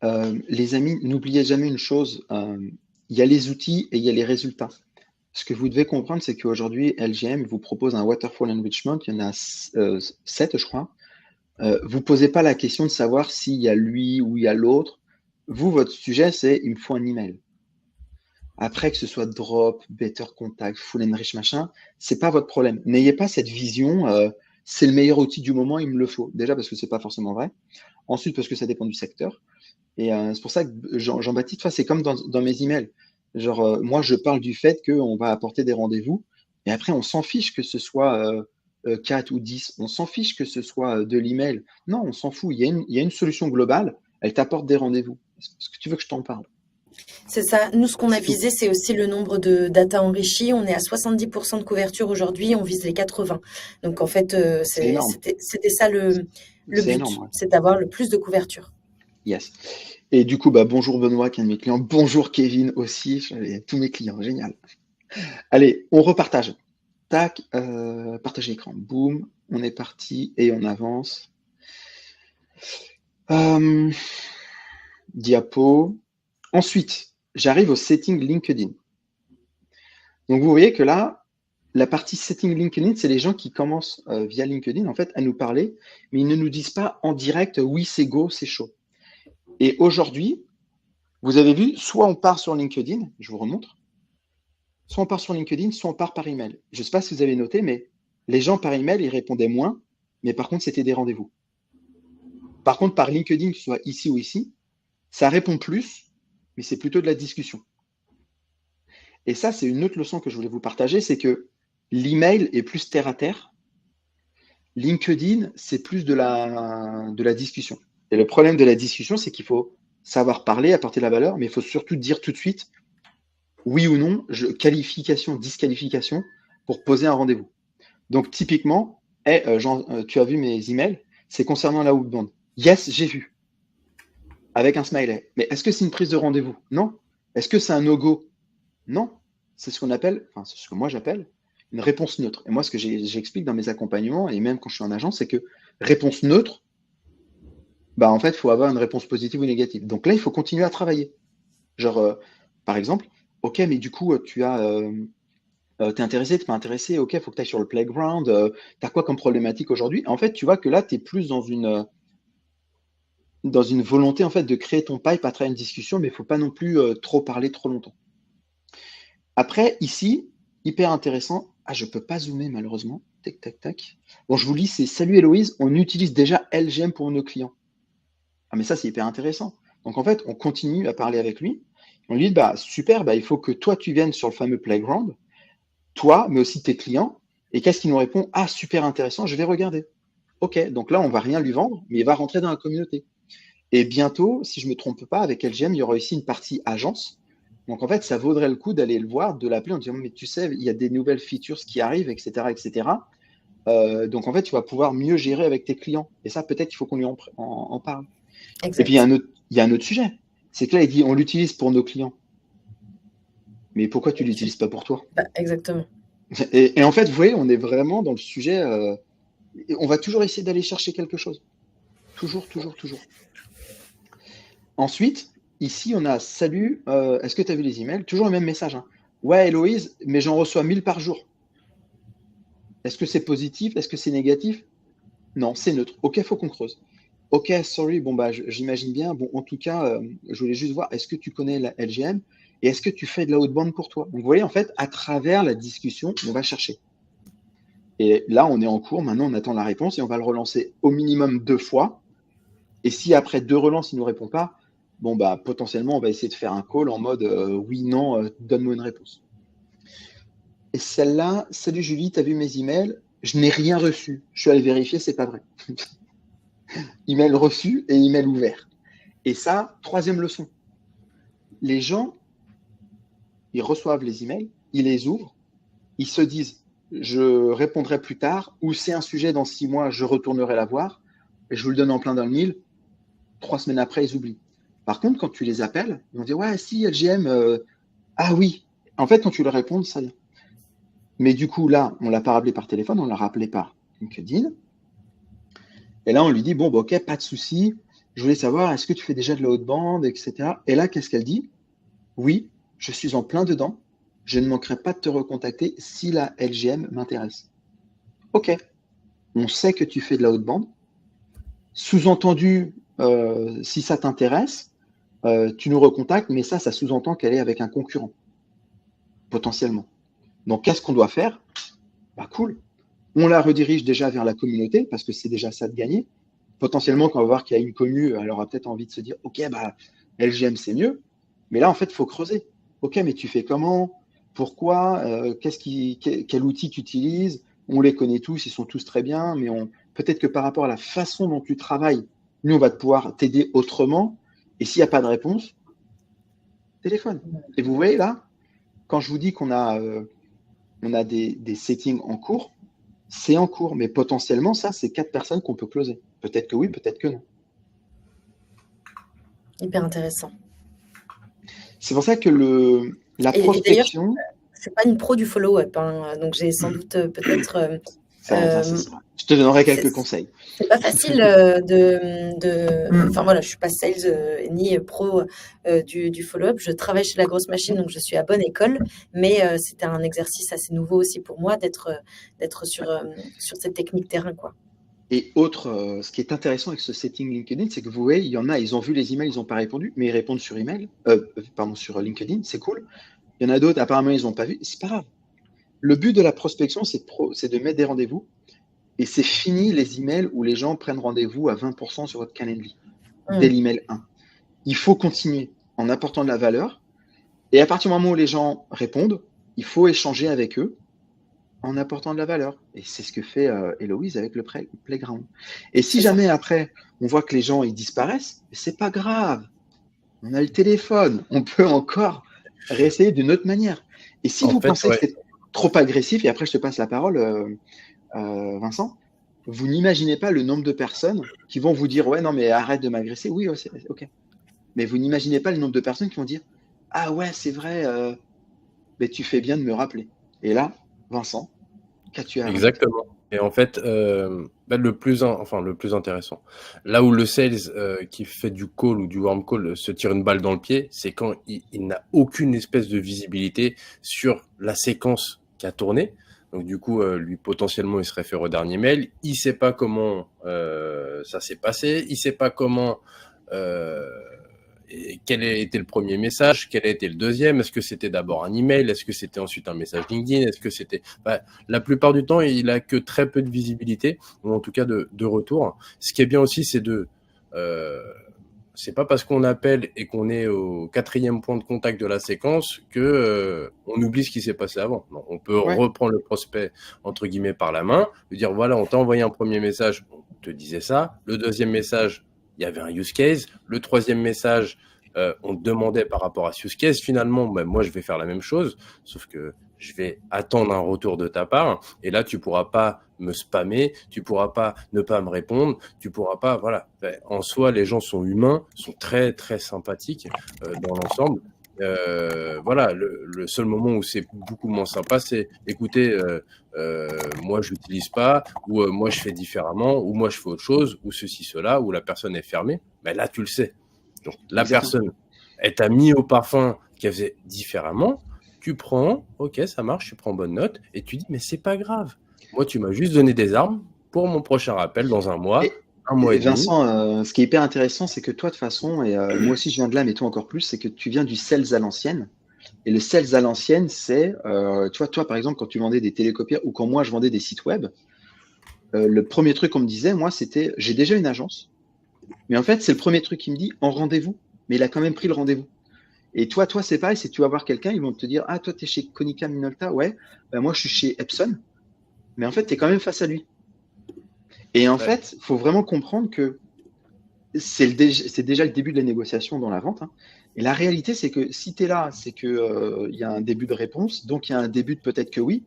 les amis, n'oubliez jamais une chose, il y a les outils et il y a les résultats. Ce que vous devez comprendre, c'est qu'aujourd'hui, LGM vous propose un Waterfall Enrichment, il y en a 7, je crois. Vous ne posez pas la question de savoir s'il y a lui ou il y a l'autre. Vous, votre sujet, c'est il me faut un email. Après, que ce soit Drop, Better Contact, Full Enrich, machin, c'est pas votre problème. N'ayez pas cette vision, c'est le meilleur outil du moment, il me le faut. Déjà parce que c'est pas forcément vrai. Ensuite, parce que ça dépend du secteur. Et c'est pour ça que Jean-Baptiste, c'est comme dans mes emails. Genre, moi, je parle du fait qu'on va apporter des rendez-vous. Et après, on s'en fiche que ce soit 4 ou 10. On s'en fiche que ce soit de l'email. Non, on s'en fout. Il y a une solution globale. Elle t'apporte des rendez-vous. Est-ce que tu veux que je t'en parle? C'est ça. Nous, ce qu'on a C'est tout. visé, c'est aussi le nombre de data enrichies. On est à 70% de couverture aujourd'hui. On vise les 80. Donc, en fait, C'est énorme. c'était ça le C'est but. énorme, ouais. C'est d'avoir le plus de couverture. Yes. Et du coup, bah, bonjour Benoît, qui est un de mes clients. Bonjour Kevin aussi. Tous mes clients. Génial. Allez, on repartage. Tac, partage écran. Boum. On est parti et on avance. Diapo. Ensuite, j'arrive au setting LinkedIn. Donc, vous voyez que là, la partie setting LinkedIn, c'est les gens qui commencent via LinkedIn, en fait, à nous parler, mais ils ne nous disent pas en direct, oui, c'est go, c'est chaud. Et aujourd'hui, vous avez vu, soit on part sur LinkedIn, je vous remontre, soit on part sur LinkedIn, soit on part par email. Je ne sais pas si vous avez noté, mais les gens par email, ils répondaient moins, mais par contre, c'était des rendez-vous. Par contre, par LinkedIn, que ce soit ici ou ici, ça répond plus, mais c'est plutôt de la discussion. Et ça, c'est une autre leçon que je voulais vous partager, c'est que l'email est plus terre à terre. LinkedIn, c'est plus de la discussion. Et le problème de la discussion, c'est qu'il faut savoir parler, apporter de la valeur, mais il faut surtout dire tout de suite oui ou non, qualification, disqualification, pour poser un rendez-vous. Donc, typiquement, Jean, tu as vu mes emails, c'est concernant la outbound. Yes, j'ai vu. Avec un smiley. Mais est-ce que c'est une prise de rendez-vous? Non. Est-ce que c'est un no-go? Non. C'est ce qu'on appelle, enfin, c'est ce que moi j'appelle une réponse neutre. Et moi, ce que j'explique dans mes accompagnements, et même quand je suis en agence, c'est que réponse neutre, bah, en fait, il faut avoir une réponse positive ou négative. Donc là, il faut continuer à travailler. Genre, par exemple, OK, mais du coup, t'es intéressé, t'es pas intéressé, OK, il faut que tu ailles sur le playground, tu as quoi comme problématique aujourd'hui? En fait, tu vois que là, tu es plus dans une volonté en fait de créer ton pipe à travers une discussion, mais il ne faut pas non plus trop parler trop longtemps. Après, ici, hyper intéressant. Ah, je ne peux pas zoomer malheureusement. Tac, tac, tac. Bon, je vous lis, c'est Salut Héloïse, on utilise déjà LGM pour nos clients. Ah, mais ça, c'est hyper intéressant. Donc, en fait, on continue à parler avec lui. On lui dit, bah, super, bah, il faut que toi, tu viennes sur le fameux playground, toi, mais aussi tes clients. Et qu'est-ce qu'il nous répond? Ah, super intéressant, je vais regarder. OK, donc là, on ne va rien lui vendre, mais il va rentrer dans la communauté. Et bientôt, si je ne me trompe pas, avec LGM, il y aura aussi une partie agence. Donc, en fait, ça vaudrait le coup d'aller le voir, de l'appeler en disant, mais tu sais, il y a des nouvelles features qui arrivent, etc., etc. Donc, en fait, tu vas pouvoir mieux gérer avec tes clients. Et ça, peut-être qu'il faut qu'on lui en parle. Exact. Et puis, il y a un autre sujet. C'est que là, il dit, on l'utilise pour nos clients. Mais pourquoi tu ne l'utilises pas pour toi? Bah, exactement. Et en fait, vous voyez, on est vraiment dans le sujet. On va toujours essayer d'aller chercher quelque chose. Toujours, toujours, toujours. Ensuite, ici, on a salut, est-ce que tu as vu les emails? Toujours le même message. Hein. Ouais, Héloïse, mais j'en reçois 1000 par jour. Est-ce que c'est positif? Est-ce que c'est négatif? Non, c'est neutre. OK, il faut qu'on creuse. OK, sorry, bon, bah, j'imagine bien. Bon, en tout cas, je voulais juste voir, est-ce que tu connais la LGM et est-ce que tu fais de la haute bande pour toi? Donc, vous voyez, en fait, à travers la discussion, on va chercher. Et là, on est en cours. Maintenant, on attend la réponse et on va le relancer au minimum 2 fois. Et si après 2 relances, il ne nous répond pas, bon, bah, potentiellement, on va essayer de faire un call en mode oui, non, donne-moi une réponse. Et celle-là, salut Julie, tu as vu mes emails? Je n'ai rien reçu. Je suis allé vérifier, c'est pas vrai. Email reçu et email ouvert. Et ça, troisième leçon. Les gens, ils reçoivent les emails, ils les ouvrent, ils se disent je répondrai plus tard, ou c'est un sujet dans 6 mois, je retournerai la voir, et je vous le donne en plein dans le mille. 3 semaines après, ils oublient. Par contre, quand tu les appelles, ils vont dire ouais, si, LGM, ah oui. En fait, quand tu leur réponds, ça vient. Mais du coup, là, on ne l'a pas rappelé par téléphone, on l'a rappelé par LinkedIn. Et là, on lui dit bon, bah, ok, pas de souci. Je voulais savoir, est-ce que tu fais déjà de la haute bande, etc. Et là, qu'est-ce qu'elle dit? Oui, je suis en plein dedans. Je ne manquerai pas de te recontacter si la LGM m'intéresse. Ok, on sait que tu fais de la haute bande. Sous-entendu, si ça t'intéresse, tu nous recontactes, mais ça sous-entend qu'elle est avec un concurrent, potentiellement. Donc, qu'est-ce qu'on doit faire? Bah, cool. On la redirige déjà vers la communauté, parce que c'est déjà ça de gagner. Potentiellement, quand on va voir qu'il y a une commu, elle aura peut-être envie de se dire, OK, bah, LGM, c'est mieux. Mais là, en fait, il faut creuser. OK, mais tu fais comment? Pourquoi? Quel outil tu utilises? On les connaît tous, ils sont tous très bien, mais peut-être que par rapport à la façon dont tu travailles, nous, on va pouvoir t'aider autrement. Et s'il n'y a pas de réponse, téléphone. Et vous voyez là, quand je vous dis qu'on a, des settings en cours, c'est en cours, mais potentiellement, ça, c'est 4 personnes qu'on peut closer. Peut-être que oui, peut-être que non. Hyper intéressant. C'est pour ça que la prospection. Je ne suis pas une pro du follow-up, hein, donc j'ai sans doute peut-être. Ça, je te donnerai quelques conseils. C'est pas facile Enfin voilà, je suis pas sales ni pro du follow-up. Je travaille chez la grosse machine, donc je suis à bonne école. Mais c'était un exercice assez nouveau aussi pour moi d'être sur cette technique terrain, quoi. Et autre, ce qui est intéressant avec ce setting LinkedIn, c'est que vous voyez, il y en a, ils ont vu les emails, ils n'ont pas répondu, mais ils répondent sur email, sur LinkedIn, c'est cool. Il y en a d'autres, apparemment, ils n'ont pas vu. C'est pas grave. Le but de la prospection, c'est de mettre des rendez-vous. Et c'est fini les emails où les gens prennent rendez-vous à 20% sur votre Calendly, dès l'email 1. Il faut continuer en apportant de la valeur. Et à partir du moment où les gens répondent, il faut échanger avec eux en apportant de la valeur. Et c'est ce que fait Héloïse avec le Playground. Et si jamais après, on voit que les gens ils disparaissent, c'est pas grave. On a le téléphone. On peut encore réessayer d'une autre manière. Et si vous pensez que c'est trop agressif, et après je te passe la parole, Vincent, vous n'imaginez pas le nombre de personnes qui vont vous dire ouais non mais arrête de m'agresser. Oui, c'est ok. Mais vous n'imaginez pas le nombre de personnes qui vont dire ah ouais c'est vrai, mais tu fais bien de me rappeler. Et là, Vincent, Qu'as-tu à rajouter? Exactement. Et en fait, le plus intéressant, là où le sales qui fait du call ou du warm call se tire une balle dans le pied, c'est quand il n'a aucune espèce de visibilité sur la séquence qui a tourné. Donc du coup, lui potentiellement, il se réfère au dernier mail. Il sait pas comment ça s'est passé. Il sait pas comment euh, et quel a été le premier message, quel a été le deuxième, est-ce que c'était d'abord un email, est-ce que c'était ensuite un message LinkedIn, est-ce que c'était... la plupart du temps, il a que très peu de visibilité, ou en tout cas de retour. Ce qui est bien aussi, c'est c'est pas parce qu'on appelle et qu'on est au 4e point de contact de la séquence que on oublie ce qui s'est passé avant. Non, on peut Ouais, reprendre le prospect entre guillemets par la main, lui dire voilà, on t'a envoyé un premier message, on te disait ça. Le deuxième message, il y avait un use case. Le troisième message, on te demandait par rapport à ce use case. Finalement, moi, je vais faire la même chose, sauf que je vais attendre un retour de ta part. Et là, tu pourras pas me spammer, tu pourras pas ne pas me répondre, tu pourras pas, voilà. En soi, les gens sont humains, sont très, très sympathiques dans l'ensemble. Voilà, le seul moment où c'est beaucoup moins sympa, c'est écoutez, moi je l'utilise pas, ou moi je fais différemment, ou moi je fais autre chose, ou ceci, cela, ou la personne est fermée. Mais là, tu le sais. Donc la exactement. personne, elle t'a mis au parfum qu'elle faisait différemment. Tu prends, ok, ça marche, tu prends bonne note, et tu dis, mais c'est pas grave. Moi, tu m'as juste donné des armes pour mon prochain rappel dans Et, un mois et et demi. Vincent, ce qui est hyper intéressant, c'est que toi, de toute façon, et moi aussi je viens de là, mais toi encore plus, c'est que tu viens du sales à l'ancienne. Et le sales à l'ancienne, c'est, tu vois, toi par exemple, quand tu vendais des télécopieurs ou quand moi je vendais des sites web, le premier truc qu'on me disait, moi, c'était, j'ai déjà une agence, mais en fait, c'est le premier truc qu'il me dit en rendez-vous, mais il a quand même pris le rendez-vous. Et toi, c'est pareil, c'est tu vas voir quelqu'un, ils vont te dire, ah, toi, tu es chez Konica Minolta, ouais, ben, moi, je suis chez Epson, mais en fait, tu es quand même face à lui. Et en Ouais. fait, il faut vraiment comprendre que c'est déjà le début de la négociation dans la vente, hein. Et la réalité, c'est que si tu es là, c'est que il y a un début de réponse, donc il y a un début de peut-être que oui.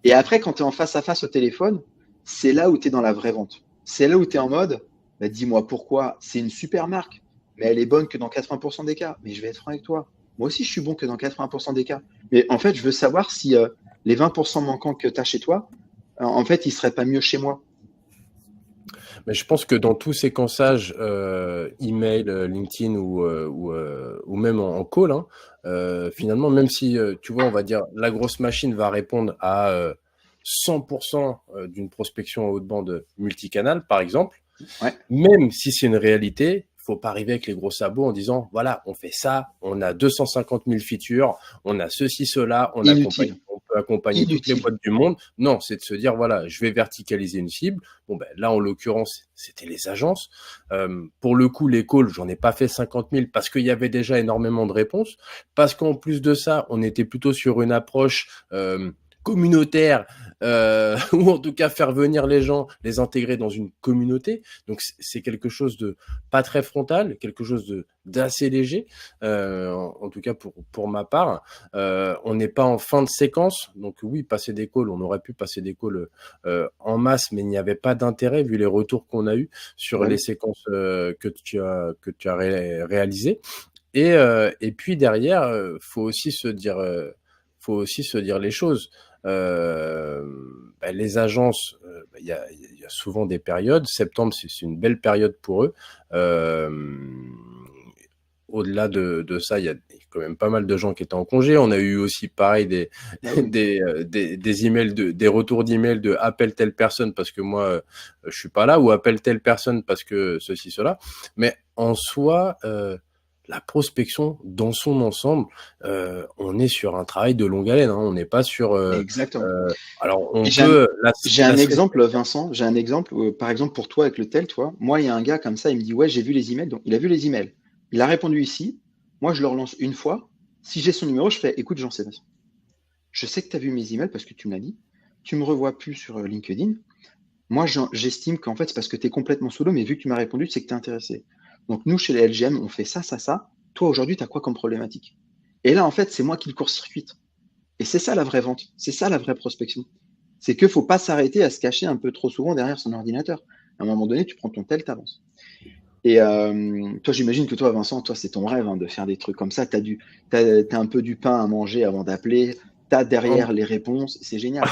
Et après, quand tu es en face à face au téléphone, c'est là où tu es dans la vraie vente. C'est là où tu es en mode, bah, dis-moi pourquoi, c'est une super marque, mais elle est bonne que dans 80% des cas. Mais je vais être franc avec toi. Moi aussi, je suis bon que dans 80% des cas. Mais en fait, je veux savoir si les 20% manquants que tu as chez toi, en fait, ils seraient pas mieux chez moi. Mais je pense que dans tout séquençage email, LinkedIn ou même en call, hein, finalement, même si tu vois, on va dire la grosse machine va répondre à 100% d'une prospection à haute bande multicanal, par exemple, Ouais, même si c'est une réalité, faut pas arriver avec les gros sabots en disant voilà, on fait ça, on a 250 000 features, on a ceci, cela, inutile, on peut accompagner toutes les inutile. boîtes du monde. Non, c'est de se dire voilà, je vais verticaliser une cible. Bon ben là, en l'occurrence, c'était les agences. Pour le coup, les calls, j'en ai pas fait 50 000 parce qu'il y avait déjà énormément de réponses. Parce qu'en plus de ça, on était plutôt sur une approche communautaire, ou en tout cas faire venir les gens, les intégrer dans une communauté. Donc c'est quelque chose de pas très frontal, quelque chose de d'assez léger, en tout cas pour ma part. On n'est pas en fin de séquence, donc oui, passer des calls, on aurait pu passer des calls en masse, mais il n'y avait pas d'intérêt vu les retours qu'on a eu sur Bah les oui, séquences que tu as réalisées. Et puis derrière, faut aussi se dire les choses. Les agences, il y a souvent des périodes. Septembre, c'est une belle période pour eux. Euh, Au-delà de ça, il y a quand même pas mal de gens qui étaient en congé. On a eu aussi pareil bah oui. des emails des retours d'emails de appelle telle personne parce que moi je suis pas là, ou appelle telle personne parce que ceci cela. Mais en soi, la prospection dans son ensemble, on est sur un travail de longue haleine, hein. On n'est pas sur Exactement. alors on Et peut j'ai la un cerise. exemple, Vincent, j'ai un exemple, par exemple pour toi avec le tel, toi, moi il y a un gars comme ça, il me dit ouais j'ai vu les emails, donc il a vu les emails, il a répondu ici, moi je le relance une fois, si j'ai son numéro, je fais écoute Jean-Sébastien, je sais que tu as vu mes emails parce que tu me l'as dit, tu me revois plus sur LinkedIn, moi j'estime qu'en fait c'est parce que tu es complètement sous l'eau, mais vu que tu m'as répondu, c'est que tu es intéressé. Donc nous chez les LGM, on fait ça, ça, ça, toi aujourd'hui tu as quoi comme problématique? Et là en fait c'est moi qui le court-circuite. Et c'est ça la vraie vente, c'est ça la vraie prospection. C'est qu'il ne faut pas s'arrêter à se cacher un peu trop souvent derrière son ordinateur. À un moment donné, tu prends ton tel, t'avances. Et toi, j'imagine que toi, Vincent, toi, c'est ton rêve hein, de faire des trucs comme ça. T'as un peu du pain à manger avant d'appeler. tu as En, derrière les réponses, c'est génial.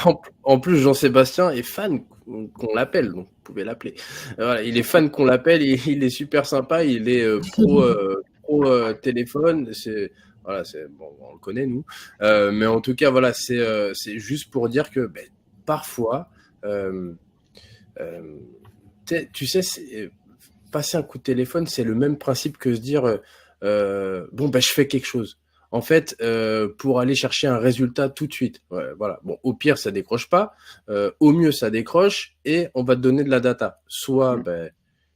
en plus, Jean-Sébastien est fan qu'on l'appelle, donc vous pouvez l'appeler. Voilà, il est fan qu'on l'appelle, il est super sympa, il est pro téléphone. Voilà, bon, on le connaît nous. Mais en tout cas, voilà, c'est juste pour dire que parfois, euh, euh, tu sais, passer un coup de téléphone, c'est le même principe que se dire bon, je fais quelque chose. En fait, pour aller chercher un résultat tout de suite. Ouais, voilà. Bon, au pire, ça décroche pas. Au mieux, ça décroche et on va te donner de la data. Soit,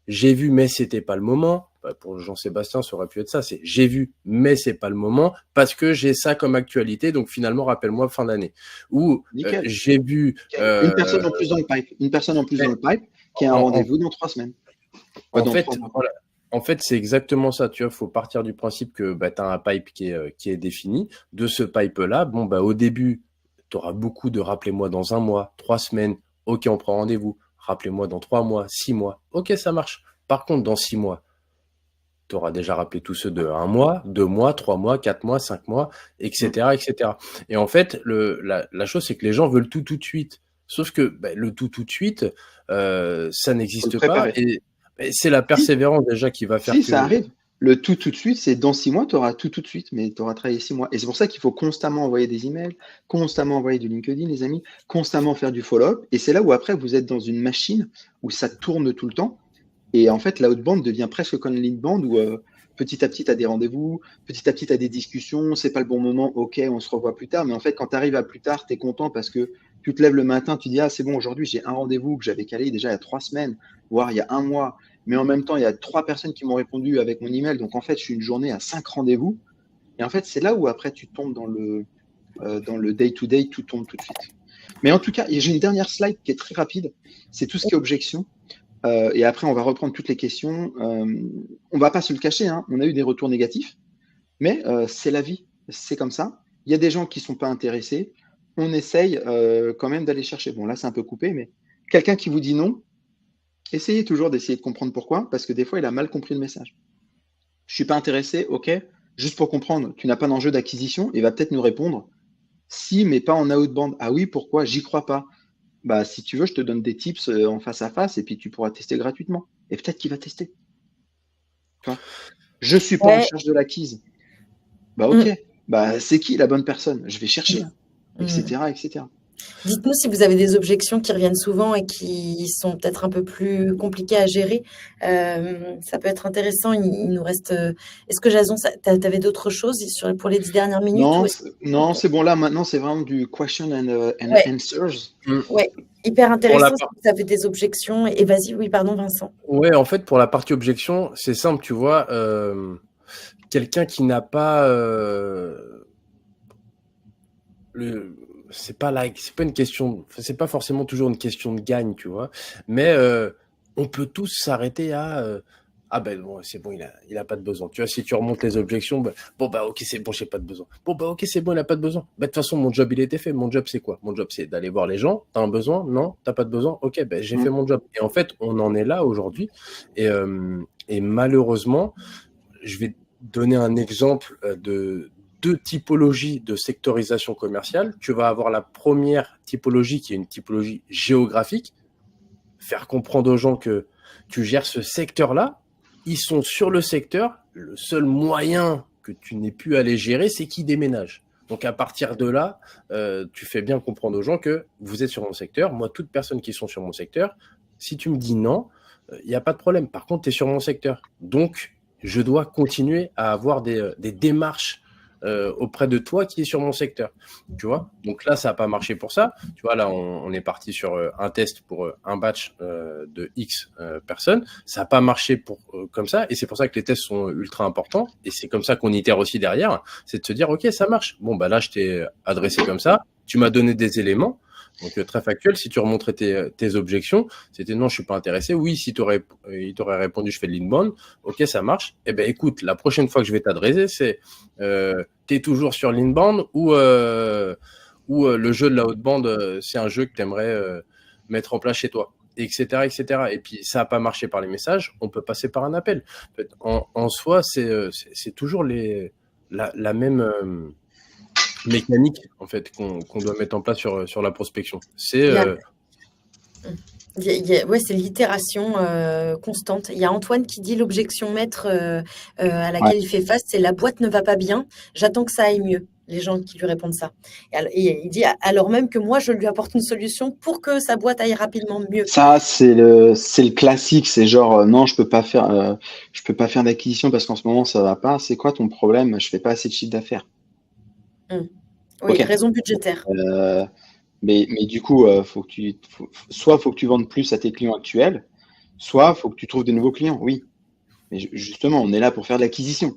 j'ai vu, mais c'était pas le moment. Pour Jean-Sébastien, ça aurait pu être ça. C'est j'ai vu, mais c'est pas le moment parce que j'ai ça comme actualité. Donc finalement, rappelle-moi fin d'année. Ou Nickel. j'ai vu. Une personne en plus dans le pipe. Une personne en plus dans le pipe qui a un en, rendez-vous dans 3 semaines. en Dans 3 fait, mois. voilà. En fait, c'est exactement ça. Tu vois, faut partir du principe que tu as un pipe qui est défini. De ce pipe-là, au début, tu auras beaucoup de rappelez-moi dans 1 mois, 3 semaines. Ok, on prend rendez-vous. Rappelez-moi dans 3 mois, 6 mois. Ok, ça marche. Par contre, dans 6 mois, tu auras déjà rappelé tous ceux de 1 mois, 2 mois, 3 mois, 4 mois, 5 mois, etc., etc. Et en fait, la chose, c'est que les gens veulent tout de suite. Sauf que le tout de suite, ça Faut le n'existe pas. préparer. Et c'est la Si, persévérance déjà qui va faire si, ça que. arrive. Le tout de suite, c'est dans 6 mois, tu auras tout de suite, mais tu auras travaillé 6 mois. Et c'est pour ça qu'il faut constamment envoyer des emails, constamment envoyer du LinkedIn, les amis, constamment faire du follow-up. Et c'est là où après, vous êtes dans une machine où ça tourne tout le temps. Et en fait, l'outbound devient presque comme l'inbound où petit à petit, tu as des rendez-vous, petit à petit, tu as des discussions, c'est pas le bon moment, ok, on se revoit plus tard. Mais en fait, quand tu arrives à plus tard, tu es content parce que tu te lèves le matin, tu dis, ah, c'est bon, aujourd'hui, j'ai un rendez-vous que j'avais calé déjà il y a 3 semaines, voire il y a un mois. Mais en même temps, il y a 3 personnes qui m'ont répondu avec mon email. Donc, en fait, je suis une journée à 5 rendez-vous. Et en fait, c'est là où après, tu tombes dans le day-to-day, tout tombe tout de suite. Mais en tout cas, j'ai une dernière slide qui est très rapide. C'est tout ce qui est objection. Et après, on va reprendre toutes les questions. On va pas se le cacher, hein, on a eu des retours négatifs, mais c'est la vie, c'est comme ça. Il y a des gens qui sont pas intéressés. On essaye quand même d'aller chercher. Bon, là, c'est un peu coupé, mais quelqu'un qui vous dit non, essayez toujours d'essayer de comprendre pourquoi, parce que des fois, il a mal compris le message. Je suis pas intéressé, ok. Juste pour comprendre, tu n'as pas d'enjeu d'acquisition, il va peut-être nous répondre si, mais pas en outbound. Ah oui, pourquoi? J'y crois pas. Bah, si tu veux, je te donne des tips en face à face et puis tu pourras tester gratuitement. Et peut-être qu'il va tester. Tu vois, je suis pas en Ouais. charge de l'acquise. Bah, ok. Bah, c'est qui la bonne personne? Je vais chercher, etc., etc. Dites-nous si vous avez des objections qui reviennent souvent et qui sont peut-être un peu plus compliquées à gérer. Ça peut être intéressant. Il nous reste. Est-ce que Jason, tu avais d'autres choses pour les 10 dernières minutes ou Non, est-ce... non, Ok. c'est bon. Là, maintenant, c'est vraiment du question and Ouais, answers. ouais, hyper Pour la intéressant si vous avez des objections. Et vas-y, oui, pardon, Vincent. Ouais, en fait, pour la partie objection, c'est simple, tu vois. Quelqu'un qui n'a pas le c'est pas une question, c'est pas forcément toujours une question de gagne, tu vois, mais on peut tous s'arrêter à ah ben bon, c'est bon, il a pas de besoin. Tu vois, si tu remontes les objections, ok, c'est bon, j'ai pas de besoin. Bon ok, c'est bon, il a pas de besoin. De toute façon, mon job il était fait. Mon job c'est quoi? Mon job c'est d'aller voir les gens. T'as un besoin? Non, t'as pas de besoin? Ok, j'ai fait mon job. Et en fait, on en est là aujourd'hui. Et malheureusement, je vais donner un exemple de deux typologies de sectorisation commerciale. Tu vas avoir la première typologie qui est une typologie géographique, faire comprendre aux gens que tu gères ce secteur-là, ils sont sur le secteur, le seul moyen que tu n'aies pu aller gérer, c'est qu'ils déménagent. Donc à partir de là, tu fais bien comprendre aux gens que vous êtes sur mon secteur, moi, toutes personnes qui sont sur mon secteur, si tu me dis non, il n'y a pas de problème. Par contre, tu es sur mon secteur. Donc, je dois continuer à avoir des démarches auprès de toi qui est sur mon secteur. Tu vois? Donc là, ça n'a pas marché pour ça. Tu vois, là, on est parti sur un test pour un batch de X personnes. Ça n'a pas marché comme ça. Et c'est pour ça que les tests sont ultra importants. Et c'est comme ça qu'on itère aussi derrière. C'est de se dire, OK, ça marche. Bon, là, je t'ai adressé comme ça. Tu m'as donné des éléments. Donc, très factuel, si tu remontrais tes objections, c'était non, je suis pas intéressé. Oui, si il t'aurait répondu, je fais de l'inbound. Ok, ça marche. Eh ben, écoute, la prochaine fois que je vais t'adresser, c'est, t'es toujours sur l'inbound ou le jeu de la haute bande, c'est un jeu que t'aimerais mettre en place chez toi, etc., etc. Et puis, ça n'a pas marché par les messages, on peut passer par un appel. En soi, c'est toujours la même, mécanique en fait qu'on doit mettre en place sur la prospection. C'est Il y a, ouais, c'est l'itération constante. Il y a Antoine qui dit l'objection maître à Ouais. laquelle il fait face, c'est la boîte ne va pas bien, j'attends que ça aille mieux. Les gens qui lui répondent ça. Et il dit alors même que moi, je lui apporte une solution pour que sa boîte aille rapidement mieux. Ça, c'est le classique. C'est genre, non, je peux pas faire d'acquisition parce qu'en ce moment, ça va pas. C'est quoi ton problème? Je fais pas assez de chiffre d'affaires. Oui, Ok. raison budgétaire. Euh, mais du coup, soit faut que tu vendes plus à tes clients actuels, soit faut que tu trouves de nouveaux clients. Oui. Mais justement, on est là pour faire de l'acquisition.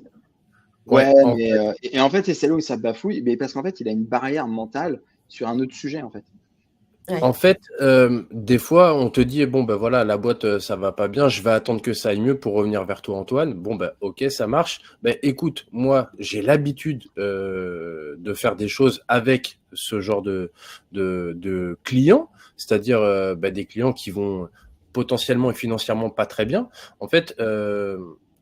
Ouais, ouais, mais et en fait, c'est là où ça bafouille, mais parce qu'en fait, il a une barrière mentale sur un autre sujet, en fait. Ouais. En fait, des fois, on te dit, bon, ben voilà, la boîte, ça va pas bien, je vais attendre que ça aille mieux pour revenir vers toi, Antoine. Bon, ben, ok, ça marche. Ben, écoute, moi, j'ai l'habitude de faire des choses avec ce genre de clients, c'est-à-dire ben, des clients qui vont potentiellement et financièrement pas très bien. En fait,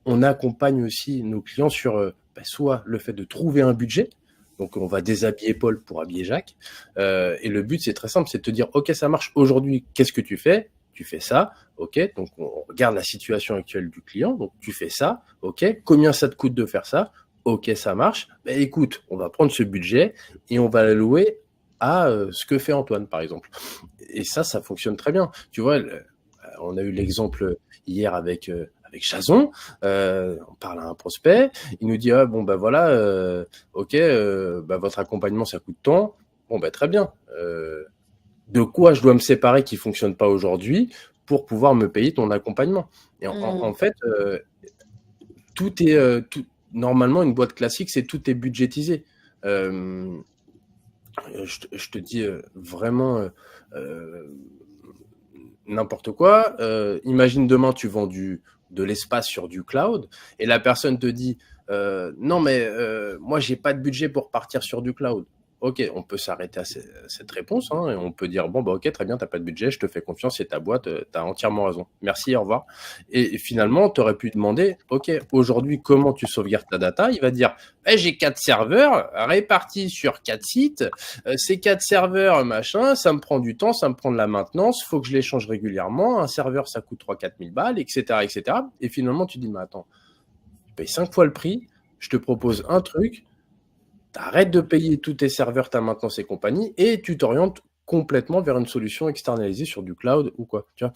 on accompagne aussi nos clients sur ben, soit le fait de trouver un budget. Donc, on va déshabiller Paul pour habiller Jacques. Et le but, c'est très simple, c'est de te dire, OK, ça marche aujourd'hui, qu'est-ce que tu fais? Tu fais ça, OK, donc on regarde la situation actuelle du client, donc tu fais ça, OK, combien ça te coûte de faire ça? OK, ça marche. Ben, écoute, on va prendre ce budget et on va l'allouer à ce que fait Antoine, par exemple. Et ça fonctionne très bien. Tu vois, on a eu l'exemple hier avec Jason, on parle à un prospect, il nous dit ah bon ben voilà, ok, ben, votre accompagnement ça coûte tant, bon ben très bien, de quoi je dois me séparer qui fonctionne pas aujourd'hui pour pouvoir me payer ton accompagnement. Et en fait, tout est normalement une boîte classique, c'est tout est budgétisé. Je te dis vraiment n'importe quoi. Imagine demain, tu vends de l'espace sur du cloud et la personne te dit non, mais moi, j'ai pas de budget pour partir sur du cloud. Ok, on peut s'arrêter à cette réponse hein, et on peut dire bon, bah ok, très bien, t'as pas de budget, je te fais confiance, c'est ta boîte, t'as entièrement raison. Merci, au revoir. Et finalement, tu aurais pu demander ok, aujourd'hui, comment tu sauvegardes ta data? Il va dire j'ai 4 serveurs répartis sur 4 sites. Ces 4 serveurs, machin, ça me prend du temps, ça me prend de la maintenance, faut que je les change régulièrement. Un serveur, ça coûte 3-4 000 balles, etc., etc. Et finalement, tu dis, mais attends, tu payes 5 fois le prix, je te propose un truc, t'arrêtes de payer tous tes serveurs, ta maintenance et compagnie, et tu t'orientes complètement vers une solution externalisée sur du cloud ou quoi. Tu vois,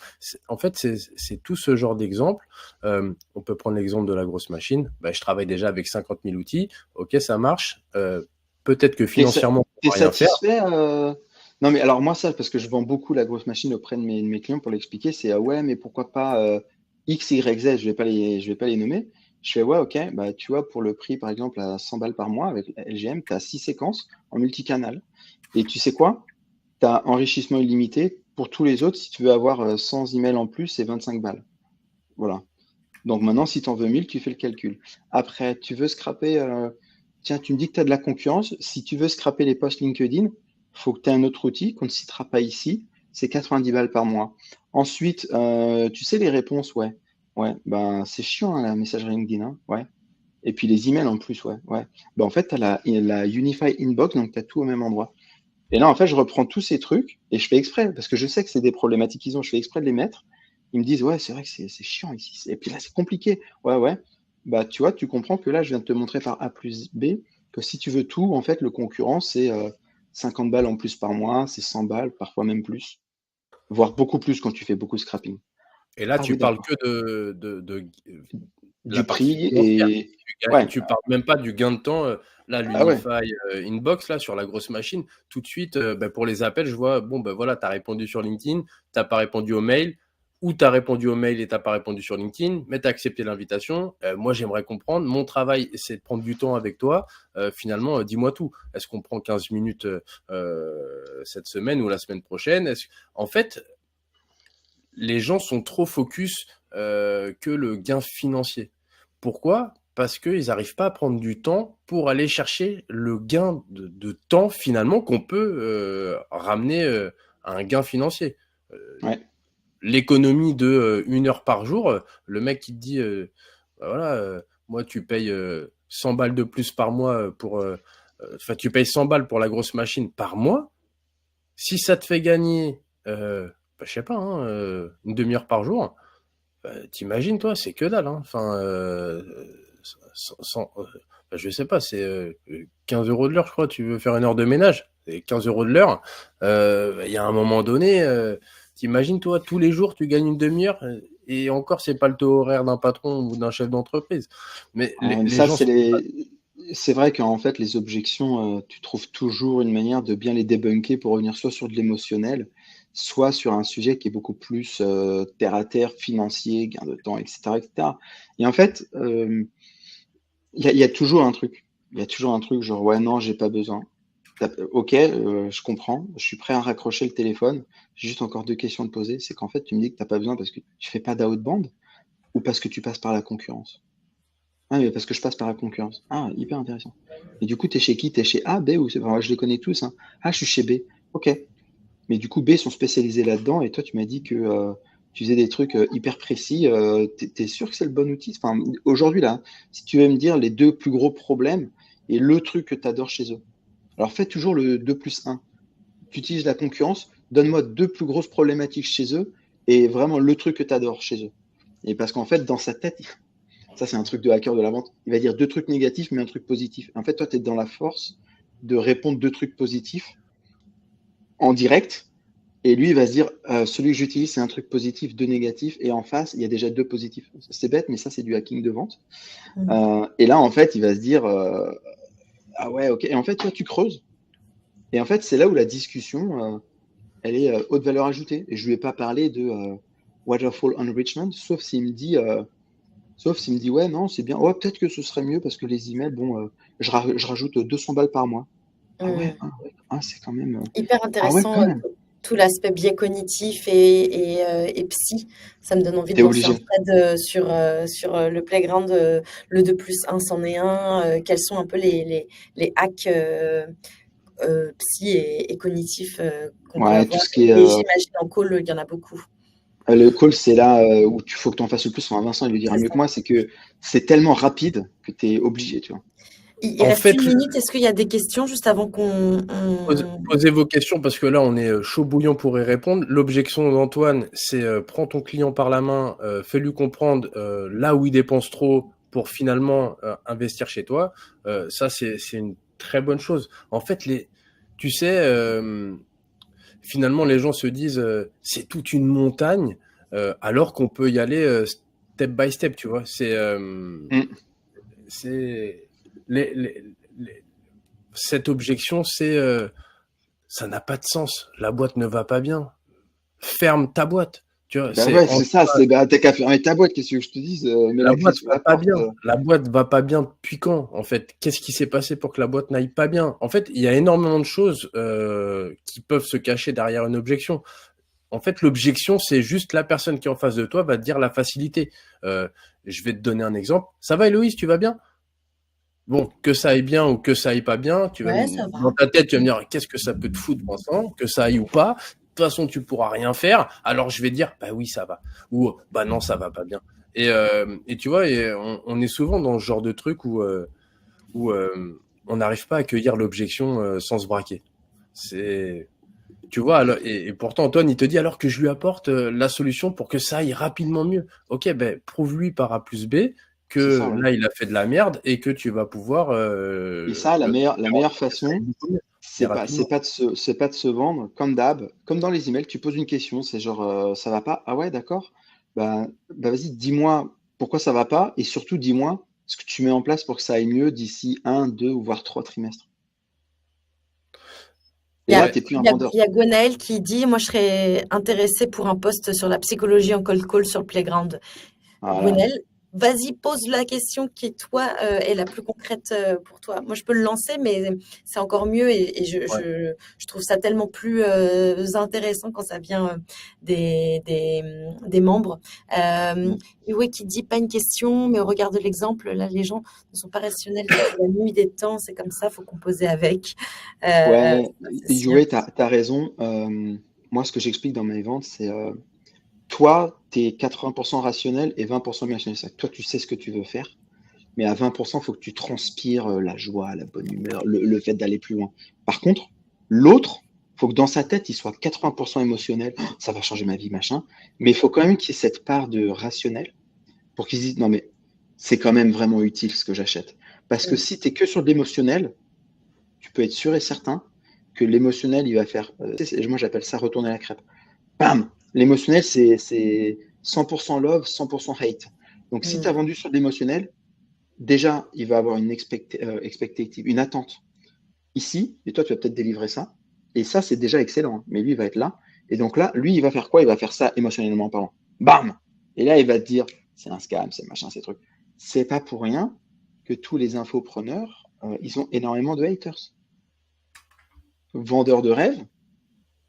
en fait, c'est tout ce genre d'exemple. On peut prendre l'exemple de la grosse machine. Ben, je travaille déjà avec 50 000 outils. Ok, ça marche. Peut-être que financièrement, on T'es ne peut rien faire. satisfait Non, mais alors moi, ça, parce que je vends beaucoup la grosse machine auprès de mes clients pour l'expliquer, c'est ouais, mais pourquoi pas X, Y, Z, je vais pas les nommer. Je fais ouais, ok, bah tu vois, pour le prix, par exemple, à 100 balles par mois avec LGM, tu as 6 séquences en multicanal. Et tu sais quoi? Tu as enrichissement illimité. Pour tous les autres, si tu veux avoir 100 emails en plus, c'est 25 balles. Voilà. Donc maintenant, si tu en veux 1000, tu fais le calcul. Après, tu veux scraper, tiens, tu me dis que tu as de la concurrence. Si tu veux scraper les posts LinkedIn, faut que tu aies un autre outil qu'on ne citera pas ici. C'est 90 balles par mois. Ensuite, tu sais, les réponses, ouais. Ouais, ben c'est chiant, hein, la messagerie LinkedIn, hein, ouais. Et puis les emails en plus, ouais. Ouais. Ben, en fait, tu as la Unify Inbox, donc tu as tout au même endroit. Et là, en fait, je reprends tous ces trucs et je fais exprès, parce que je sais que c'est des problématiques qu'ils ont, je fais exprès de les mettre. Ils me disent, ouais, c'est vrai que c'est chiant ici. Et puis là, c'est compliqué. Ouais, ouais. Bah, tu vois, tu comprends que là, je viens de te montrer par A plus B que si tu veux tout, en fait, le concurrent, c'est 50 balles en plus par mois, c'est 100 balles, parfois même plus, voire beaucoup plus quand tu fais beaucoup de scrapping. Et là, Ah tu oui, parles d'accord. que de la Du partie prix financière. et. Ouais. Tu parles même pas du gain de temps. Là, Ah ouais. l'Unify Inbox, là, sur la grosse machine, tout de suite, ben, pour les appels, je vois, bon, ben voilà, tu as répondu sur LinkedIn, tu n'as pas répondu au mail, ou tu as répondu au mail et tu n'as pas répondu sur LinkedIn, mais tu as accepté l'invitation. Moi, j'aimerais comprendre. Mon travail, c'est de prendre du temps avec toi. Finalement, dis-moi tout. Est-ce qu'on prend 15 minutes cette semaine ou la semaine prochaine? En fait, les gens sont trop focus que le gain financier. Pourquoi? Parce qu'ils n'arrivent pas à prendre du temps pour aller chercher le gain de temps finalement qu'on peut ramener à un gain financier. Euh, Ouais. L'économie de 1 heure par jour, le mec qui te dit, bah voilà, moi tu payes 100 balles de plus par mois enfin, tu payes 100 balles pour la grosse machine par mois. Si ça te fait gagner, je sais pas, hein, une demi-heure par jour, t'imagines, toi, c'est que dalle. Hein. Enfin, je sais pas, c'est 15 € de l'heure, je crois. Tu veux faire une heure de ménage, c'est 15 € de l'heure. Il y a un moment donné, t'imagines, toi, tous les jours, tu gagnes une demi-heure. Et encore, c'est pas le taux horaire d'un patron ou d'un chef d'entreprise. Mais les Ça, gens c'est vrai qu'en fait, les objections, tu trouves toujours une manière de bien les débunker pour revenir soit sur de l'émotionnel, soit sur un sujet qui est beaucoup plus terre à terre, financier, gain de temps, etc., etc. Et en fait, il y a toujours un truc. Il y a toujours un truc genre, ouais, non, j'ai pas besoin. Ok, je comprends. Je suis prêt à raccrocher le téléphone. J'ai juste encore 2 questions à te poser. C'est qu'en fait, tu me dis que t'as pas besoin parce que tu fais pas d'outbound ou parce que tu passes par la concurrence. Ah, mais parce que je passe par la concurrence. Ah, hyper intéressant. Et du coup, t'es chez qui? T'es chez A, B ou c'est... Enfin, je les connais tous, hein. Ah, je suis chez B. Ok. Mais du coup, B sont spécialisés là-dedans et toi, tu m'as dit que tu faisais des trucs hyper précis. T'es sûr que c'est le bon outil? Enfin, aujourd'hui, là, si tu veux me dire les 2 plus gros problèmes et le truc que tu adores chez eux. Alors, fais toujours le 2+1. Tu utilises la concurrence, donne-moi 2 plus grosses problématiques chez eux et vraiment le truc que tu adores chez eux. Et parce qu'en fait, dans sa tête, ça, c'est un truc de hacker de la vente. Il va dire 2 trucs négatifs, mais un truc positif. En fait, toi, tu es dans la force de répondre 2 trucs positifs en direct. Et lui, il va se dire, celui que j'utilise, c'est un truc positif, 2 négatifs. Et en face, il y a déjà 2 positifs. C'est bête, mais ça, c'est du hacking de vente. Et là, en fait, il va se dire, ah ouais, ok. Et en fait, toi, tu creuses. Et en fait, c'est là où la discussion, elle est haute valeur ajoutée. Et je ne lui ai pas parlé de waterfall enrichment, sauf s'il me dit... ouais, non, c'est bien. Ouais, peut-être que ce serait mieux parce que les emails, bon, je rajoute 200 balles par mois. Ah ouais, c'est quand même. Hyper Ah ouais, intéressant, quand même. tout l'aspect biais cognitif et psy. Ça me donne envie de T'es lancer un obligé. thread sur le playground, le 2+1, c'en est un. Quels sont un peu les hacks psy et cognitifs qu'on peut Ouais, tout avoir. ce qui est. Et j'imagine en call, il y en a beaucoup. Le call, c'est là où il faut que tu en fasses le plus. Enfin, Vincent, il le dira C'est mieux ça. que moi, c'est que c'est tellement rapide que tu es obligé, tu vois. Il En reste fait, une minute. Est-ce qu'il y a des questions juste avant qu'on... posez vos questions parce que là, on est chaud bouillant pour y répondre. L'objection d'Antoine, c'est prends ton client par la main, fais-lui comprendre là où il dépense trop pour finalement investir chez toi. Ça, c'est une très bonne chose. En fait, tu sais, finalement, les gens se disent c'est toute une montagne, alors qu'on peut y aller step by step, tu vois. Mm. C'est les- cette objection, c'est ça n'a pas de sens. La boîte ne va pas bien. Ferme ta boîte. Tu vois, Bah ouais, c'est ça. T'as qu'à fermer ta boîte. Qu'est-ce que je te dise? Mets la la clé boîte sous va la pas porte. bien. La boîte va pas bien depuis quand, en fait? Qu'est-ce qui s'est passé pour que la boîte n'aille pas bien? En fait, il y a énormément de choses qui peuvent se cacher derrière une objection. En fait, l'objection, c'est juste la personne qui est en face de toi va te dire la facilité. Je vais te donner un exemple. Ça va, Héloïse, tu vas bien? Bon, que ça aille bien ou que ça aille pas bien, Ouais, ça dans va. ta tête, tu vas me dire, qu'est-ce que ça peut te foutre, Vincent, que ça aille ou pas. De toute façon, tu pourras rien faire. Alors, je vais dire, bah oui, ça va. Ou, bah non, ça va pas bien. Et tu vois, on est souvent dans ce genre de truc où on n'arrive pas à accueillir l'objection sans se braquer. C'est, tu vois, et pourtant, Antoine, il te dit alors que je lui apporte la solution pour que ça aille rapidement mieux. Ok, ben, prouve-lui par A plus B C'est ça, que ouais. là, il a fait de la merde et que tu vas pouvoir Et ça, la faire en meilleure sorte que ça aille façon, beaucoup mieux et rapidement. c'est pas de se vendre comme d'hab, comme dans les emails. Tu poses une question, c'est genre ça va pas? Ah ouais, d'accord. Bah vas-y, dis-moi pourquoi ça va pas et surtout dis-moi ce que tu mets en place pour que ça aille mieux d'ici 1, 2 ou voire 3 trimestres. Et Il y a, là, Ouais. t'es plus un il y a, vendeur. il y a Gwenaël qui dit, moi, je serais intéressée pour un post sur la psychologie en cold call sur le playground. Voilà. Gwenaël, vas-y, pose la question qui, toi, est la plus concrète pour toi. Moi, je peux le lancer, mais c'est encore mieux et Ouais. je trouve ça tellement plus intéressant quand ça vient des membres. Mm. Uwe qui dit, pas une question, mais au regard de l'exemple, là, les gens ne sont pas rationnels depuis la nuit des temps. C'est comme ça, faut composer avec. Ouais, Ça, c'est sûr. Yue, t'as raison. Moi, ce que j'explique dans mes ventes, c'est toi, tu es 80% rationnel et 20% émotionnel. C'est-à-dire que toi, tu sais ce que tu veux faire. Mais à 20%, il faut que tu transpires la joie, la bonne humeur, le fait d'aller plus loin. Par contre, l'autre, il faut que dans sa tête, il soit 80% émotionnel. Oh, ça va changer ma vie, machin. Mais il faut quand même qu'il y ait cette part de rationnel pour qu'il se dise, non, mais c'est quand même vraiment utile ce que j'achète. Parce que si tu es que sur de l'émotionnel, tu peux être sûr et certain que l'émotionnel, il va faire, moi j'appelle ça retourner la crêpe. Bam! L'émotionnel, c'est 100% love, 100% hate. Donc si tu as vendu sur de l'émotionnel, déjà, il va avoir une expectative, une attente ici, et toi, tu vas peut-être délivrer ça. Et ça, c'est déjà excellent. Mais lui, il va être là. Et donc là, lui, il va faire quoi? Il va faire ça émotionnellement parlant. Bam! Et là, il va te dire, c'est un scam, c'est machin, c'est truc. C'est pas pour rien que tous les infopreneurs, ils ont énormément de haters. Vendeurs de rêves,